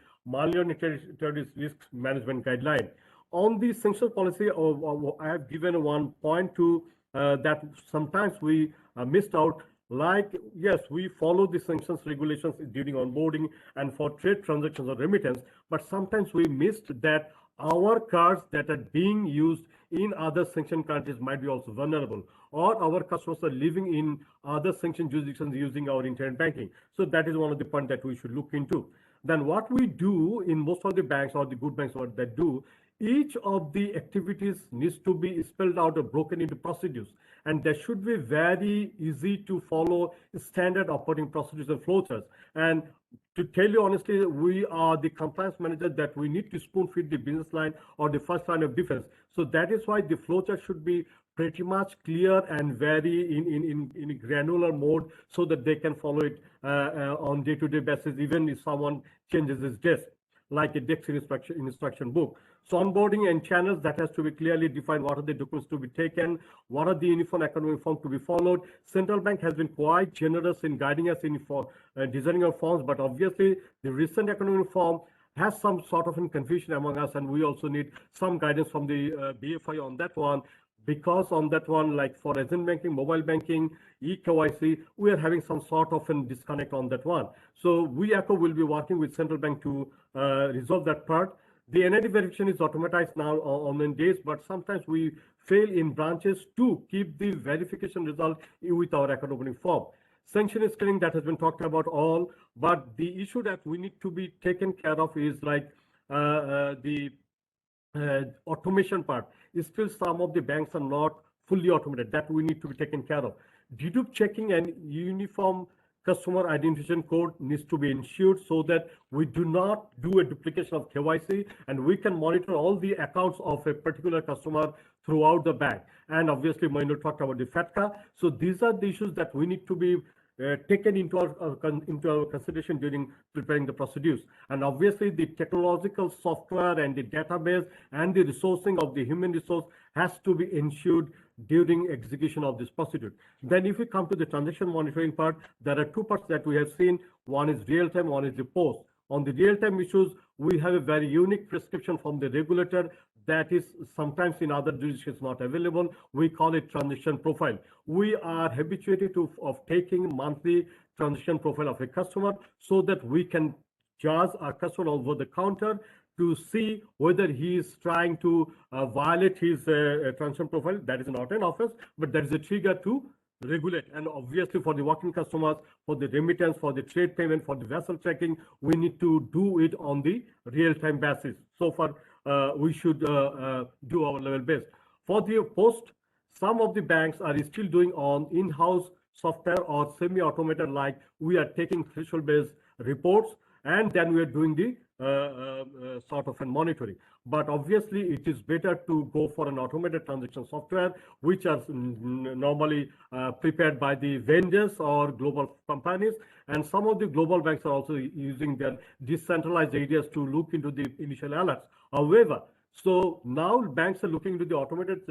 terrorist risk management guideline. On the sanctions policy, I have given one point to that sometimes we missed out. Like, yes, we follow the sanctions regulations during onboarding and for trade transactions or remittance, but sometimes we missed that our cards that are being used in other sanctioned countries might be also vulnerable, or our customers are living in other sanctioned jurisdictions using our internet banking. So that is one of the points that we should look into. Then what we do in most of the banks or the good banks, what they do, each of the activities needs to be spelled out or broken into procedures, and they should be very easy to follow standard operating procedures and flowcharts. And to tell you honestly, we are the compliance manager that we need to spoon feed the business line or the first line of defense. So that is why the flowchart should be pretty much clear and very in a granular mode, so that they can follow it on day-to-day basis, even if someone changes his desk, like a desk instruction book. So onboarding and channels, that has to be clearly defined. What are the documents to be taken? What are the uniform accounting forms to be followed? Central Bank has been quite generous in guiding us in designing our forms, but obviously the recent accounting form has some sort of confusion among us, and we also need some guidance from the BFI on that one. Because on that one, like for agent banking, mobile banking, eKYC, we are having some sort of a disconnect on that one. So we, ECHO, will be working with Central Bank to resolve that part. The NID verification is automatized now on days, but sometimes we fail in branches to keep the verification result with our account opening form. Sanctions Screening, that has been talked about all, but the issue that we need to be taken care of is like the automation part. Still, some of the banks are not fully automated. That we need to be taken care of. Dedupe checking and uniform customer identification code needs to be ensured so that we do not do a duplication of KYC, and we can monitor all the accounts of a particular customer throughout the bank. And obviously, Mainu talked about the FATCA. So these are the issues that we need to be taken into our consideration during preparing the procedures. And obviously, the technological software and the database and the resourcing of the human resource has to be ensured during execution of this procedure. Then if we come to the transaction monitoring part, there are two parts that we have seen. One is real-time, one is the post. On the real-time issues, we have a very unique prescription from the regulator that is sometimes in other jurisdictions not available. We call it transaction profile. We are habituated of taking monthly transaction profile of a customer so that we can judge our customer over the counter to see whether he is trying to violate his transaction profile. That is not an offense, but that is a trigger to regulate. And obviously for the working customers, for the remittance, for the trade payment, for the vessel tracking, we need to do it on the real-time basis. So far, we should do our level best. For the post, some of the banks are still doing on in-house software or semi-automated, like we are taking threshold-based reports, and then we are doing the sort of a monitoring. But obviously, it is better to go for an automated transaction software, which are normally prepared by the vendors or global companies. And some of the global banks are also using their decentralized areas to look into the initial alerts. However, so now banks are looking into the automated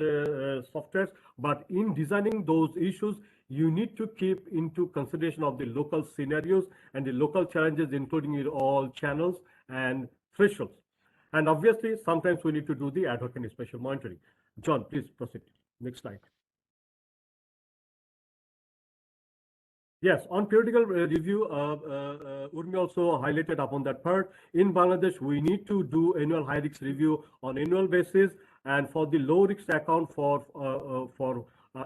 softwares, but in designing those issues, you need to keep into consideration of the local scenarios and the local challenges, including in all channels and thresholds. And obviously, sometimes we need to do the ad hoc and special monitoring. John, please proceed. Next slide. Yes, on periodical review, Urmi also highlighted upon that part. In Bangladesh, we need to do annual high risk review on annual basis, and for the low risk account for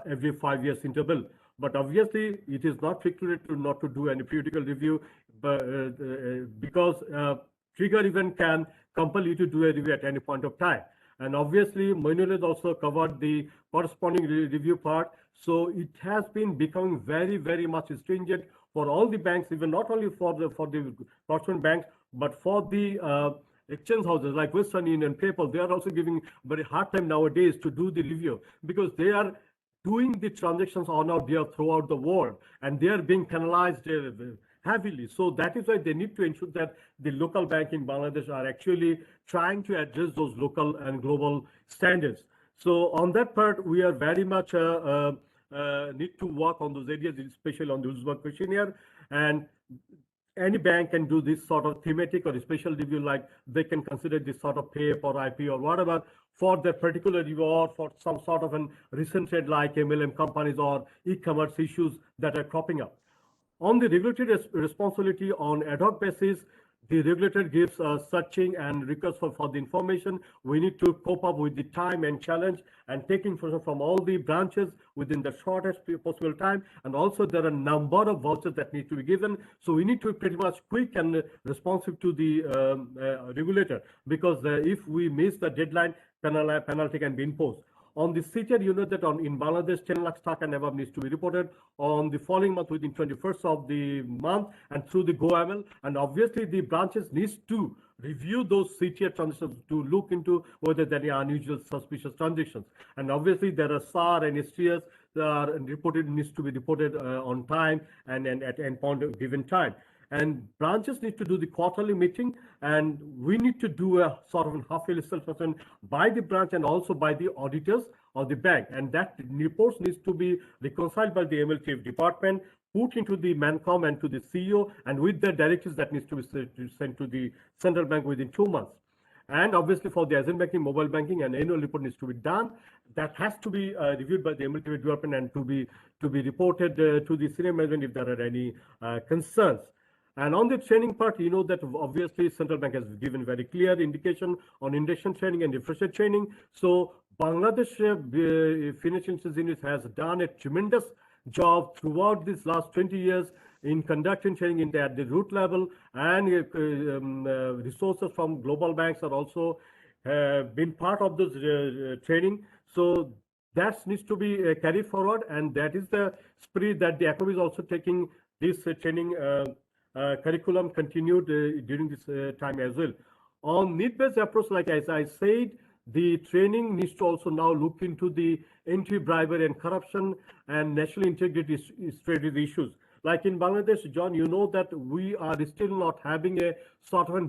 every 5 years interval. But obviously, it is not precluded to not to do any periodical review, but because trigger event can compel you to do a review at any point of time. And obviously, Moinul has also covered the corresponding review part. So it has been becoming very, very much stringent for all the banks, even not only for the correspondent banks, but for the exchange houses like Western Union, PayPal. They are also giving very hard time nowadays to do the review because they are doing the transactions on or there throughout the world, and they are being penalized heavily. So that is why they need to ensure that the local bank in Bangladesh are actually trying to address those local and global standards. So on that part, we are very much need to work on those areas, especially on the Uzbek questionnaire. And any bank can do this sort of thematic or special review, like they can consider this sort of PAPE or IP or whatever for their particular review or for some sort of an recent trend like MLM companies or e-commerce issues that are cropping up. On the regulatory responsibility on ad hoc basis, the regulator gives searching and requests for the information. We need to cope up with the time and challenge and take information from all the branches within the shortest possible time. And also there are a number of vouchers that need to be given. So we need to be pretty much quick and responsive to the regulator, because if we miss the deadline, penalty can be imposed. On the CTR, you know that in Bangladesh, 10 lakh stock and above needs to be reported on the following month within 21st of the month and through the GoAML. And obviously, the branches needs to review those CTR transactions to look into whether there are unusual suspicious transactions. And obviously, there are SAR and STS that are reported, needs to be reported on time and at any point of given time. and branches need to do the quarterly meeting, and we need to do a sort of a half-yearly self-assessment by the branch and also by the auditors of the bank, and that reports needs to be reconciled by the MLTF department, put into the Mancom and to the CEO, and with the directives that needs to be sent to the central bank within 2 months. And obviously for the agent banking, mobile banking, an annual report needs to be done. That has to be reviewed by the MLTV department and to be reported to the senior management if there are any concerns. And on the training part, you know that obviously central bank has given very clear indication on induction training and refresher training. So Bangladesh Financial Institutions has done a tremendous job throughout these last 20 years in conducting training at the root level, and resources from global banks are also been part of this training. So that needs to be carried forward, and that is the spirit that the ACOB is also taking this training curriculum continued during this time as well. On need-based approach, like as I said, the training needs to also now look into the anti-bribery and corruption and national integrity strategy issues. Like in Bangladesh, John, you know that we are still not having a sort of a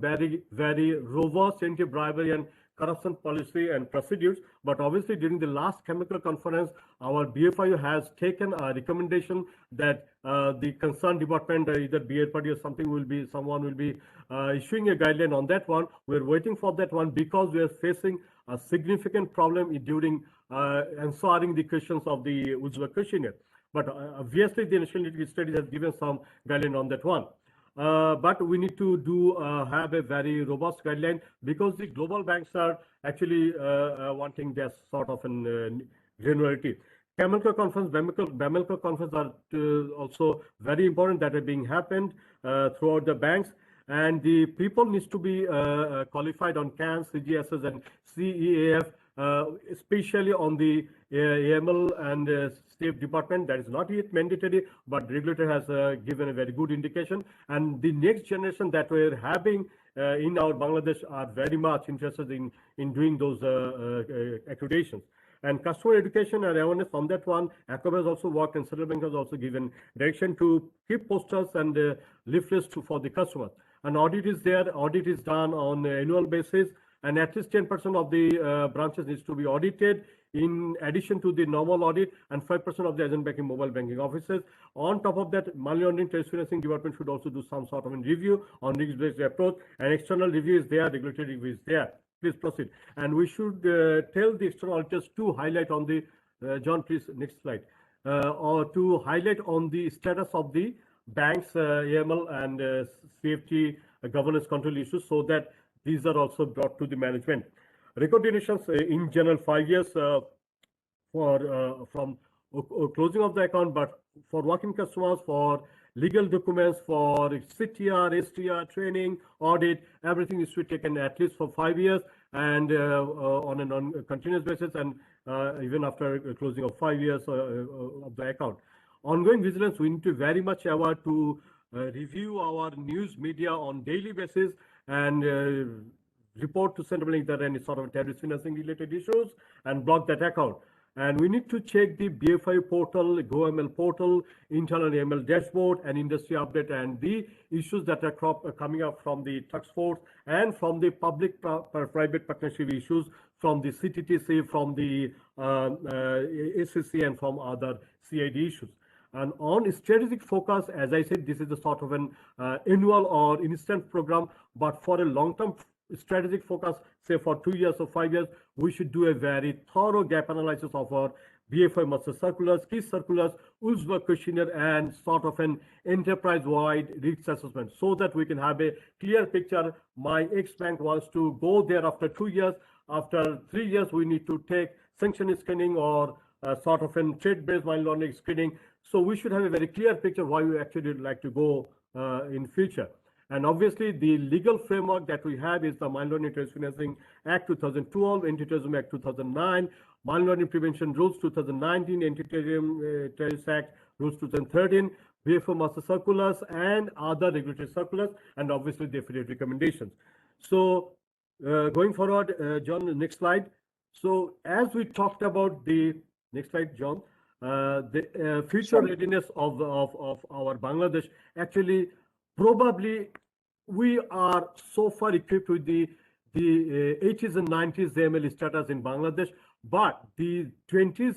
very robust anti-bribery and corruption policy and procedures. But obviously, during the last chemical conference, our BFIU has taken a recommendation that the concerned department, either BFIU or someone will be issuing a guideline on that one. We're waiting for that one because we are facing a significant problem during answering the questions of the Uzbek questionnaire. But obviously, the National Integrity Study has given some guideline on that one. But we need to have a very robust guideline because the global banks are actually wanting this sort of an granularity. Chemical conference, BAMELCO conference are also very important that are being happened throughout the banks. And the people needs to be qualified on CAN, CGSS, and CEAF, especially on the AML and State Department. That is not yet mandatory, but the regulator has given a very good indication. And the next generation that we're having in our Bangladesh are very much interested in doing those accreditations. And customer education and awareness on that one, ACOB has also worked, and Central Bank has also given direction to keep posters and leaflets for the customers. An audit is there. Audit is done on an annual basis, and at least 10% of the branches needs to be audited in addition to the normal audit, and 5% of the agent banking, mobile banking offices. On top of that, money laundering, trade financing department should also do some sort of a review on risk-based approach. And external review is there, regulatory review is there. Please proceed. And we should tell the external auditors to highlight on the, John, please, next slide, or to highlight on the status of the banks, AML and safety governance control issues, so that these are also brought to the management. Record durations in general 5 years for from closing of the account, but for working customers, for legal documents, for CTR, STR, training, audit, everything is to be taken at least for 5 years and on a continuous basis, and even after closing of 5 years of the account. Ongoing vigilance, we need to very much aware to review our news media on daily basis and report to Central Bank that any sort of terrorist financing related issues and block that account. And we need to check the BFI portal, GoML portal, internal ML dashboard, and industry update, and the issues that are coming up from the task force and from the public-private partnership issues from the CTTC, from the SCC, and from other CID issues. And on strategic focus, as I said, this is a sort of an annual or instant program, but for a long-term strategic focus, say for 2 years or 5 years, we should do a very thorough gap analysis of our BFI master circulars, key circulars, Uzbek questionnaire, and sort of an enterprise-wide risk assessment, so that we can have a clear picture. My ex-bank wants to go there after 2 years. After 3 years, we need to take sanction screening or sort of a trade-based money laundering screening. So we should have a very clear picture why we actually like to go in future. And obviously, the legal framework that we have is the Money Laundering Trade Financing Act 2012, Anti-Terrorism Act 2009, Money Laundering Prevention Rules 2019, Anti-Terrorist Act Rules 2013, BFO Master Circulars, and other regulatory circulars, and obviously the affiliate recommendations. So going forward, John, next slide. So as we talked about the, next slide, John, the future readiness of our Bangladesh, actually, probably we are so far equipped with the 80s and 90s AML status in Bangladesh, but the 20s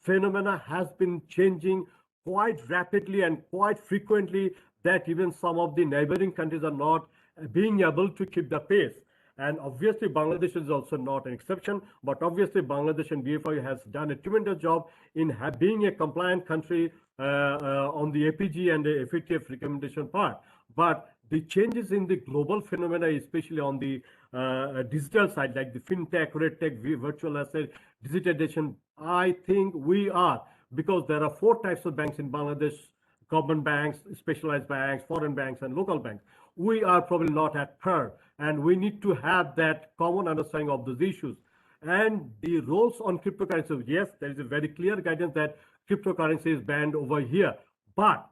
phenomena has been changing quite rapidly and quite frequently, that even some of the neighboring countries are not being able to keep the pace. And obviously Bangladesh is also not an exception, but obviously Bangladesh and BFI has done a tremendous job in being a compliant country on the APG and the FATF recommendation part. But the changes in the global phenomena, especially on the digital side, like the fintech, redtech, virtual asset, digitization, I think we are, because there are 4 types of banks in Bangladesh: government banks, specialized banks, foreign banks, and local banks. We are probably not at par, and we need to have that common understanding of those issues. And the roles on cryptocurrency, yes, there is a very clear guidance that cryptocurrency is banned over here, but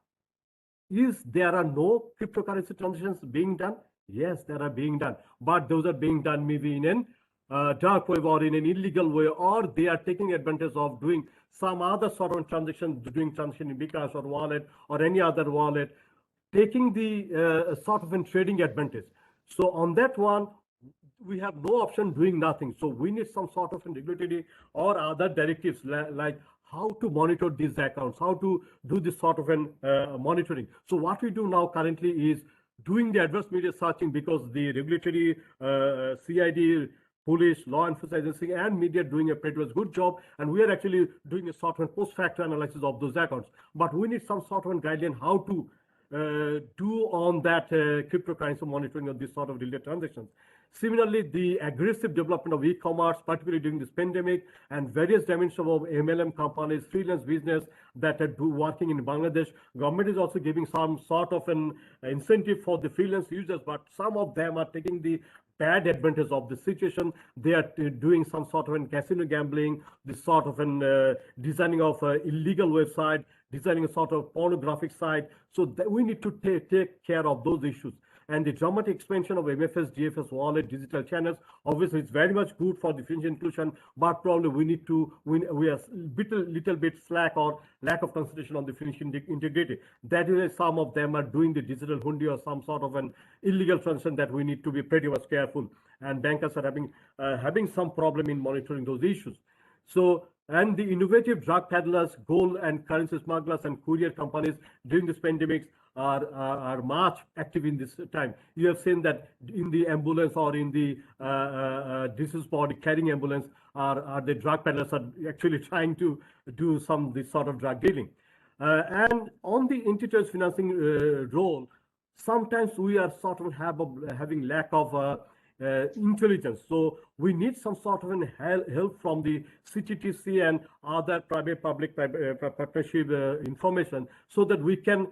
there are no cryptocurrency transactions being done? Yes, there are being done, but those are being done maybe in a dark web or in an illegal way, or they are taking advantage of doing some other sort of transaction, doing transaction in bKash or wallet or any other wallet, taking the sort of a trading advantage. So on that one, we have no option doing nothing. So we need some sort of regulatory or other directives, like how to monitor these accounts, how to do this sort of an monitoring. So what we do now currently is doing the adverse media searching, because the regulatory CID, police, law enforcement agency, and media doing a pretty much good job, and we are actually doing a sort of post-factor analysis of those accounts. But we need some sort of a guideline how to do on that cryptocurrency monitoring of this sort of related transactions. Similarly, the aggressive development of e-commerce, particularly during this pandemic, and various dimensions of MLM companies, freelance business that are working in Bangladesh. Government is also giving some sort of an incentive for the freelance users, but some of them are taking the bad advantage of the situation. They are doing some sort of an casino gambling, this sort of an designing of illegal website, designing a sort of pornographic site. So we need to take care of those issues. And the dramatic expansion of MFS, GFS wallet, digital channels, obviously it's very much good for the financial inclusion, but probably we need to, we are little bit slack or lack of consideration on the financial integrity. That is why some of them are doing the digital hundi or some sort of an illegal transaction that we need to be pretty much careful. And bankers are having some problem in monitoring those issues. So, and the innovative drug peddlers, gold and currency smugglers, and courier companies during this pandemic are much active in this time. You have seen that in the ambulance or in the disease body carrying ambulance, are the drug peddlers are actually trying to do this sort of drug dealing. And on the anti-terrorist financing role, sometimes we are sort of having lack of intelligence. So we need some sort of help from the CTTC and other private-public partnership information, so that we can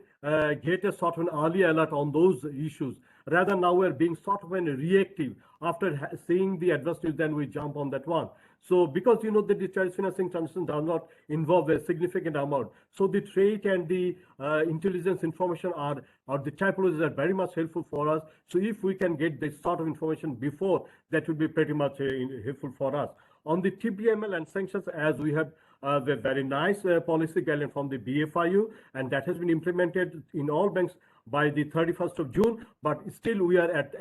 get a sort of an early alert on those issues. Rather, now we're being sort of reactive. After seeing the adverse news, then we jump on that one. So because you know that the terrorist financing transaction does not involve a significant amount, so the trade and the intelligence information or the typologies are very much helpful for us. So if we can get this sort of information before, that would be pretty much helpful for us. On the TPML and sanctions, as we have the very nice policy guideline from the BFIU, and that has been implemented in all banks by the 31st of June, but still we are at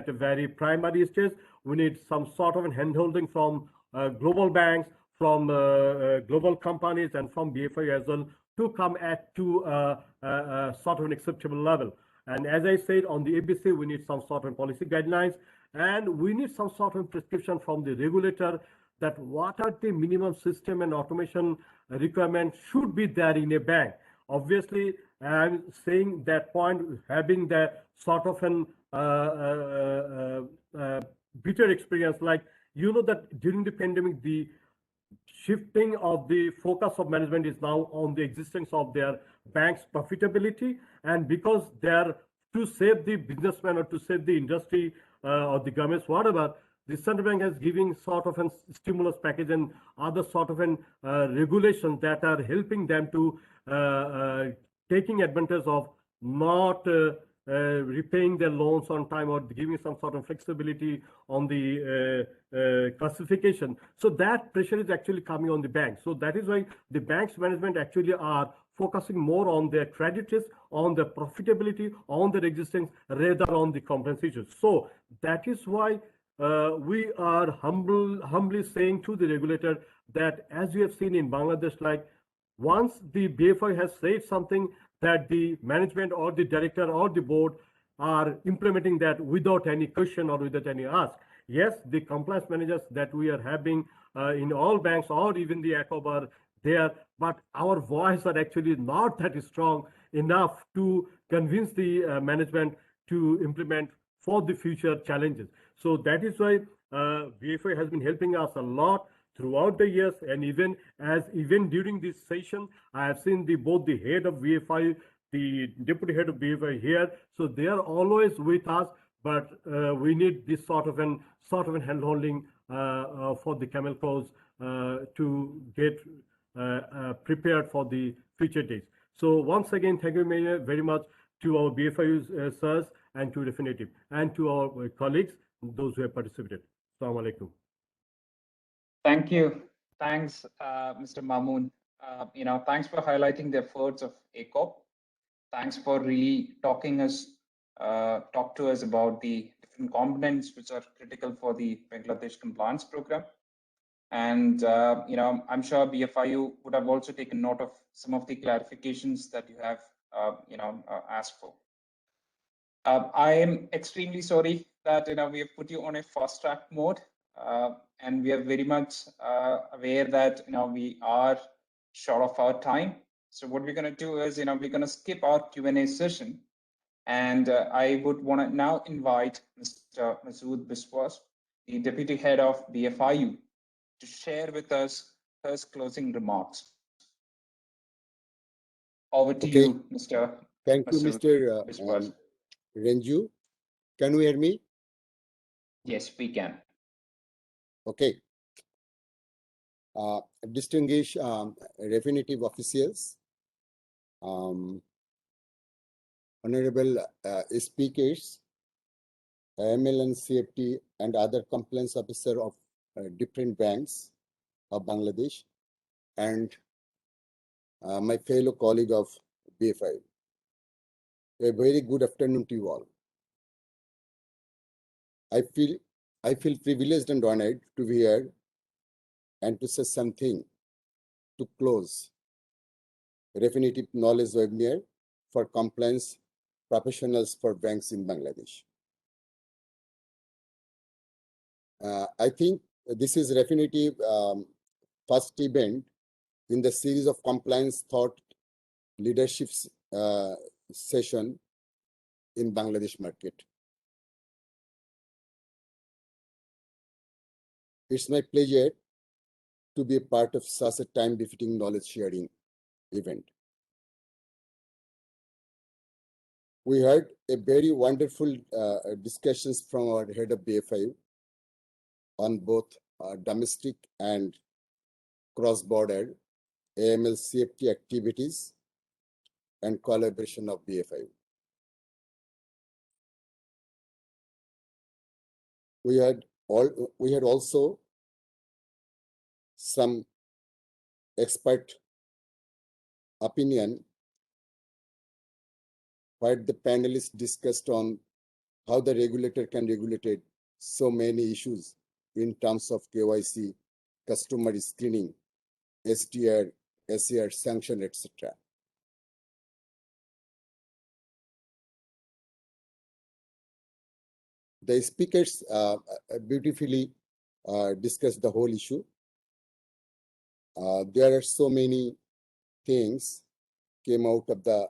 a very primary stage. We need some sort of handholding from global banks, from global companies, and from BFI as well, to come to sort of an acceptable level. And as I said, on the ABC, we need some sort of policy guidelines, and we need some sort of prescription from the regulator that what are the minimum system and automation requirements should be there in a bank. Obviously, I'm saying that point, having the sort of an bitter experience, like, you know, that during the pandemic, the shifting of the focus of management is now on the existence of their bank's profitability, and because they're to save the businessman or to save the industry or the governments, whatever, the central bank has given sort of a stimulus package and other sort of an regulations that are helping them to taking advantage of not repaying their loans on time, or giving some sort of flexibility on the classification. So that pressure is actually coming on the bank. So that is why the bank's management actually are focusing more on their credit risk, on their profitability, on their existence, rather on the compliance issues. So that is why we are humbly saying to the regulator that, as we have seen in Bangladesh, like once the BFI has said something, that the management or the director or the board are implementing that without any question or without any ask. Yes, the compliance managers that we are having in all banks or even the ACOB are there, but our voice are actually not that strong enough to convince the management to implement for the future challenges. So that is why BFI has been helping us a lot throughout the years, and even during this session, I have seen both the head of BFI, the deputy head of BFI here, so they are always with us. But we need this sort of an hand-holding for the camel cause to get prepared for the future days. So once again, thank you very much to our BFI sirs and to Refinitiv and to our colleagues, those who have participated. Assalamu alaikum.
Thank you. Thanks, Mr. Mamoon. Thanks for highlighting the efforts of ACOP. Thanks for really talk to us about the different components which are critical for the Bangladesh compliance program. And I'm sure BFIU would have also taken note of some of the clarifications that you have asked for. I am extremely sorry that we have put you on a fast track mode, and we are very much aware that we are short of our time. So what we're going to do is we're going to skip our Q&A session, and I would want to now invite Mr. Masood Biswas, the Deputy Head of BFIU, to share with us his closing remarks. Over to you, Mr.
Thank you,
Masood
Mr.
Biswas.
Renju. Can you hear me?
Yes, we can.
Okay. Distinguished Refinitiv officials, honorable speakers, AML and CFT and other compliance officer of different banks of Bangladesh, and my fellow colleague of BFI. A very good afternoon to you all. I feel privileged and honored to be here and to say something to close Refinitiv knowledge webinar for compliance professionals for banks in Bangladesh. I think this is Refinitiv first event in the series of compliance thought leadership session in Bangladesh market. It's my pleasure to be a part of such a time-befitting knowledge sharing event. We heard a very wonderful discussions from our head of BFI on both domestic and cross-border AML CFT activities and collaboration of BFI. We had also some expert opinion where the panelists discussed on how the regulator can regulate so many issues in terms of KYC, customer screening, STR, SAR, sanction, etc. The speakers beautifully discussed the whole issue. There are so many things came out of the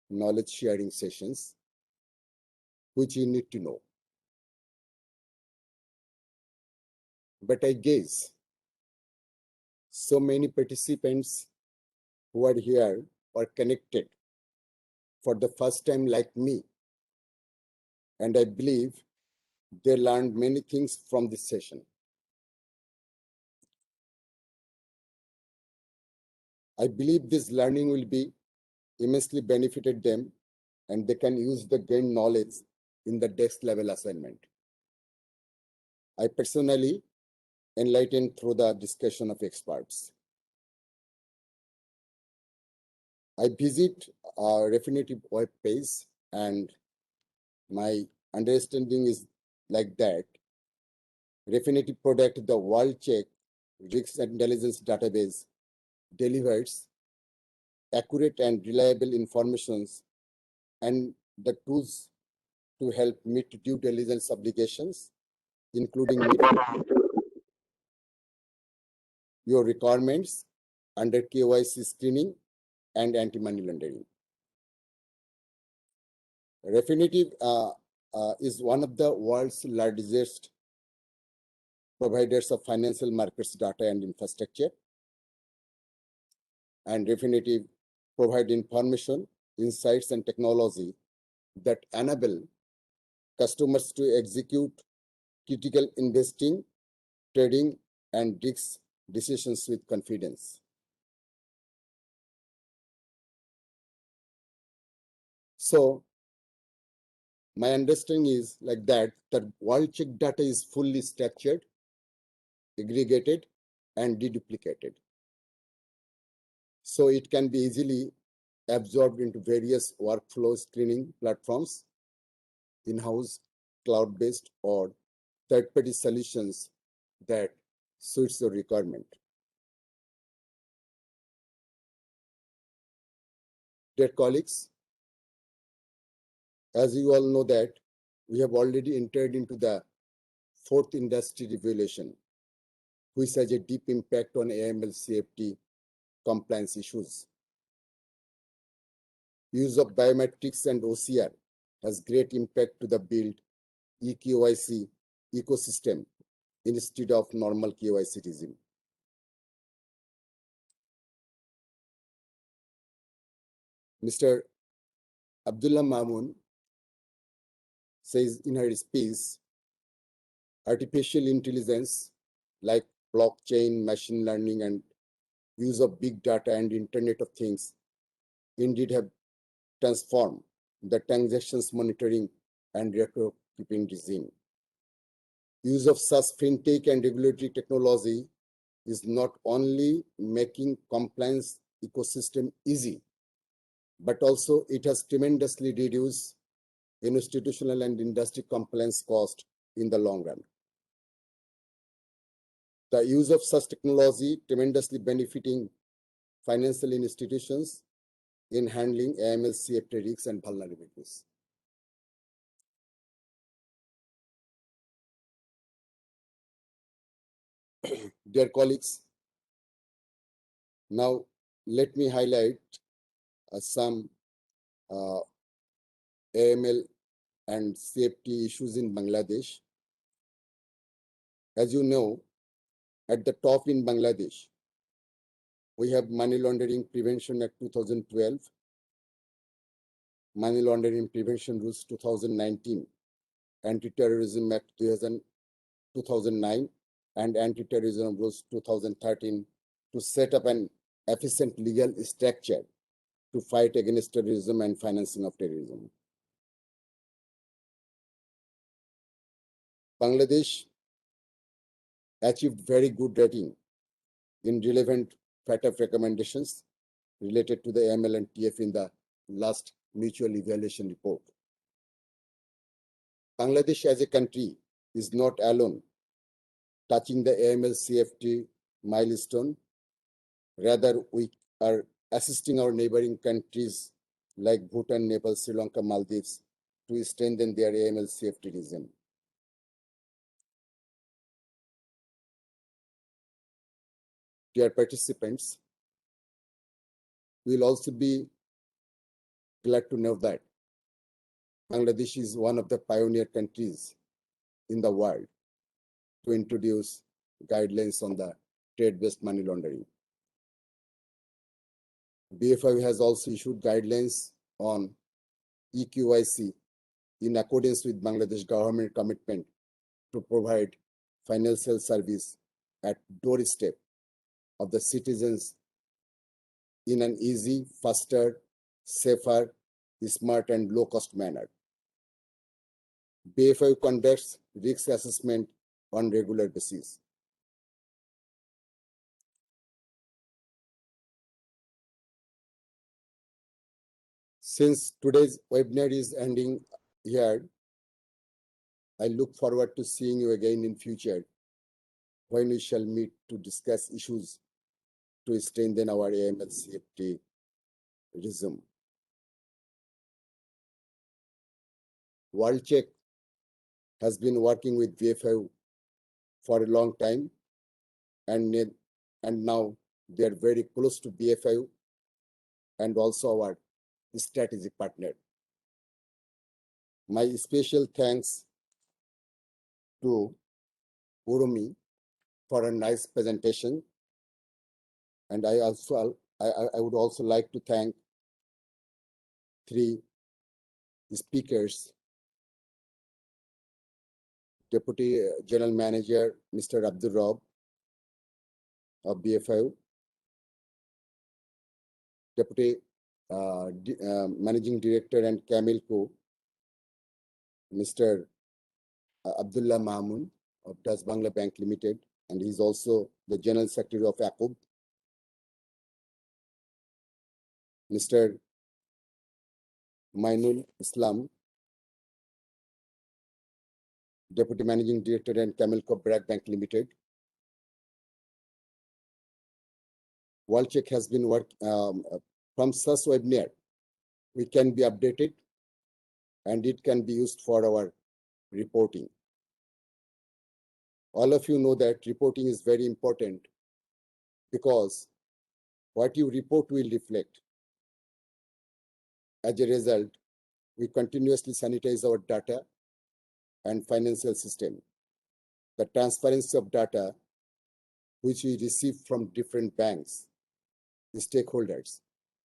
knowledge sharing sessions which you need to know. But I guess so many participants who are here are connected for the first time like me, and I believe they learned many things from this session. I believe this learning will be immensely benefited them, and they can use the gained knowledge in the next level assignment. I personally enlightened through the discussion of experts. I visit Refinitiv web page, and my understanding is like that. Refinitiv product, the World Check Risk Intelligence Database, delivers accurate and reliable informations and the tools to help meet due diligence obligations, including meeting your requirements under KYC screening and anti-money laundering. Refinitiv is one of the world's largest providers of financial markets data and infrastructure. And Refinitiv provide information, insights, and technology that enable customers to execute critical investing, trading, and risk decisions with confidence. So my understanding is like that World Check data is fully structured, aggregated, and deduplicated. So it can be easily absorbed into various workflow screening platforms, in-house, cloud-based, or third-party solutions that suits your requirement. Dear colleagues, as you all know that we have already entered into the fourth industry revolution, which has a deep impact on AML/CFT compliance issues. Use of biometrics and OCR has great impact to the build eKYC ecosystem instead of normal KYC regime. Mr. Abdullah Mamun says in her speech, artificial intelligence like blockchain, machine learning, and use of big data and Internet of Things indeed have transformed the transactions monitoring and record keeping regime. Use of such fintech and regulatory technology is not only making compliance ecosystem easy, but also it has tremendously reduced institutional and industry compliance cost in the long run. The use of such technology tremendously benefiting financial institutions in handling AML/CFT risks and vulnerabilities. Dear colleagues, now let me highlight some AML and CFT issues in Bangladesh. As you know, at the top in Bangladesh, we have Money Laundering Prevention Act 2012, Money Laundering Prevention Rules 2019, Anti-Terrorism Act 2009, and Anti-Terrorism Rules 2013 to set up an efficient legal structure to fight against terrorism and financing of terrorism. Bangladesh achieved very good rating in relevant FATF recommendations related to the AML and TF in the last mutual evaluation report. Bangladesh as a country is not alone touching the AML/CFT milestone. Rather, we are assisting our neighboring countries like Bhutan, Nepal, Sri Lanka, Maldives to strengthen their AML/CFT regime. Dear participants, we will also be glad to know that Bangladesh is one of the pioneer countries in the world to introduce guidelines on the trade-based money laundering. BFI has also issued guidelines on eKYC in accordance with Bangladesh government commitment to provide financial service at doorstep of the citizens in an easy, faster, safer, smart, and low-cost manner. BFI conducts risk assessment on regular basis. Since today's webinar is ending here, I look forward to seeing you again in future when we shall meet to discuss issues to strengthen our AML CFT regime. WorldCheck has been working with VFIU for a long time, and now they are very close to VFIU and also our strategic partner. My special thanks to Urumi for a nice presentation, and I would also like to thank three speakers: Deputy General Manager Mr. Abdul Rob of BFIU, Deputy Managing Director and Camilco Mr. Abdullah Mahmoud of Das Bangla Bank Limited, and he's also the General Secretary of ACOB. Mr. Mainul Islam, Deputy Managing Director and Camilco Bragg Bank Limited. WorldCheck has been from such webinar, we can be updated and it can be used for our reporting. All of you know that reporting is very important because what you report will reflect. As a result, we continuously sanitize our data and financial system. The transparency of data which we receive from different banks, the stakeholders,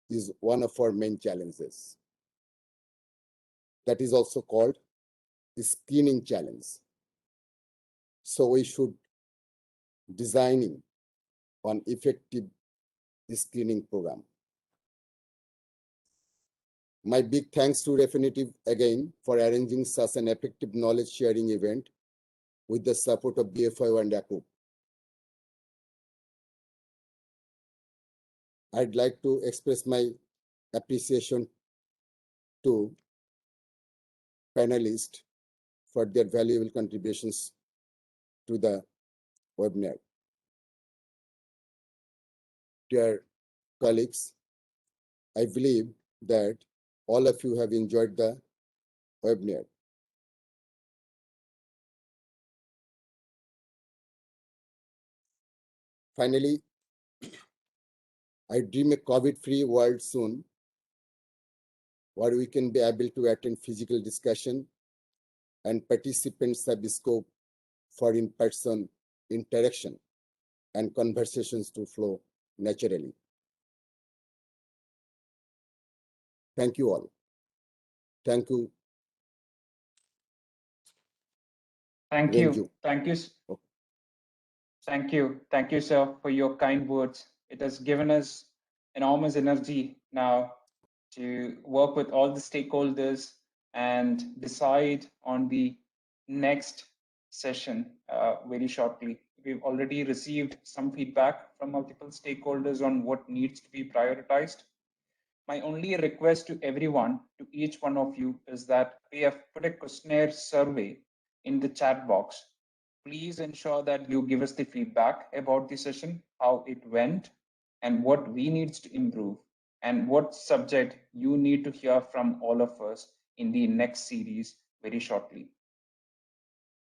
is one of our main challenges. That is also called the screening challenge. So we should designing an effective screening program. My big thanks to Refinitiv again for arranging such an effective knowledge sharing event with the support of BFIU and ACOB. I'd like to express my appreciation to panelists for their valuable contributions to the webinar. Dear colleagues, I believe that all of you have enjoyed the webinar. Finally, I dream a COVID-free world soon, where we can be able to attend physical discussion and participants have scope for in-person interaction and conversations to flow naturally. Thank you all. Thank you.
Thank you.
Renju.
Thank you. Thank you. Thank you, sir, for your kind words. It has given us enormous energy now to work with all the stakeholders and decide on the next session very shortly. We've already received some feedback from multiple stakeholders on what needs to be prioritized. My only request to everyone, to each one of you, is that we have put a questionnaire survey in the chat box. Please ensure that you give us the feedback about the session, how it went, and what we need to improve, and what subject you need to hear from all of us in the next series very shortly.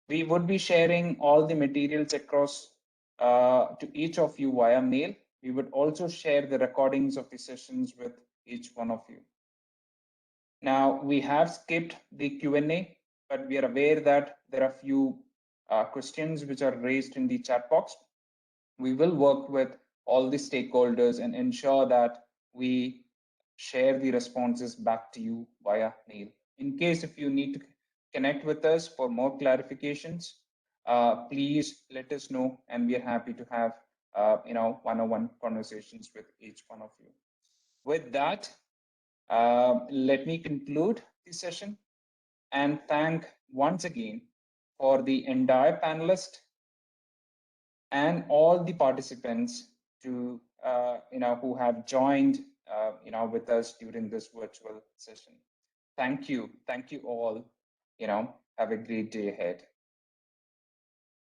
We would be sharing all the materials across to each of you via mail. We would also share the recordings of the sessions with each one of you. Now, we have skipped the Q&A, but we are aware that there are few questions which are raised in the chat box. We will work with all the stakeholders and ensure that we share the responses back to you via mail. In case if you need to connect with us for more clarifications, please let us know, and we are happy to have one-on-one conversations with each one of you. With that, let me conclude this session and thank once again for the entire panelist and all the participants to who have joined with us during this virtual session. Thank you all. Have a great day ahead.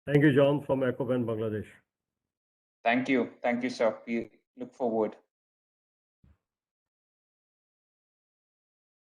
Thank you, John, from ECOB and Bangladesh.
Thank you, sir. We look forward.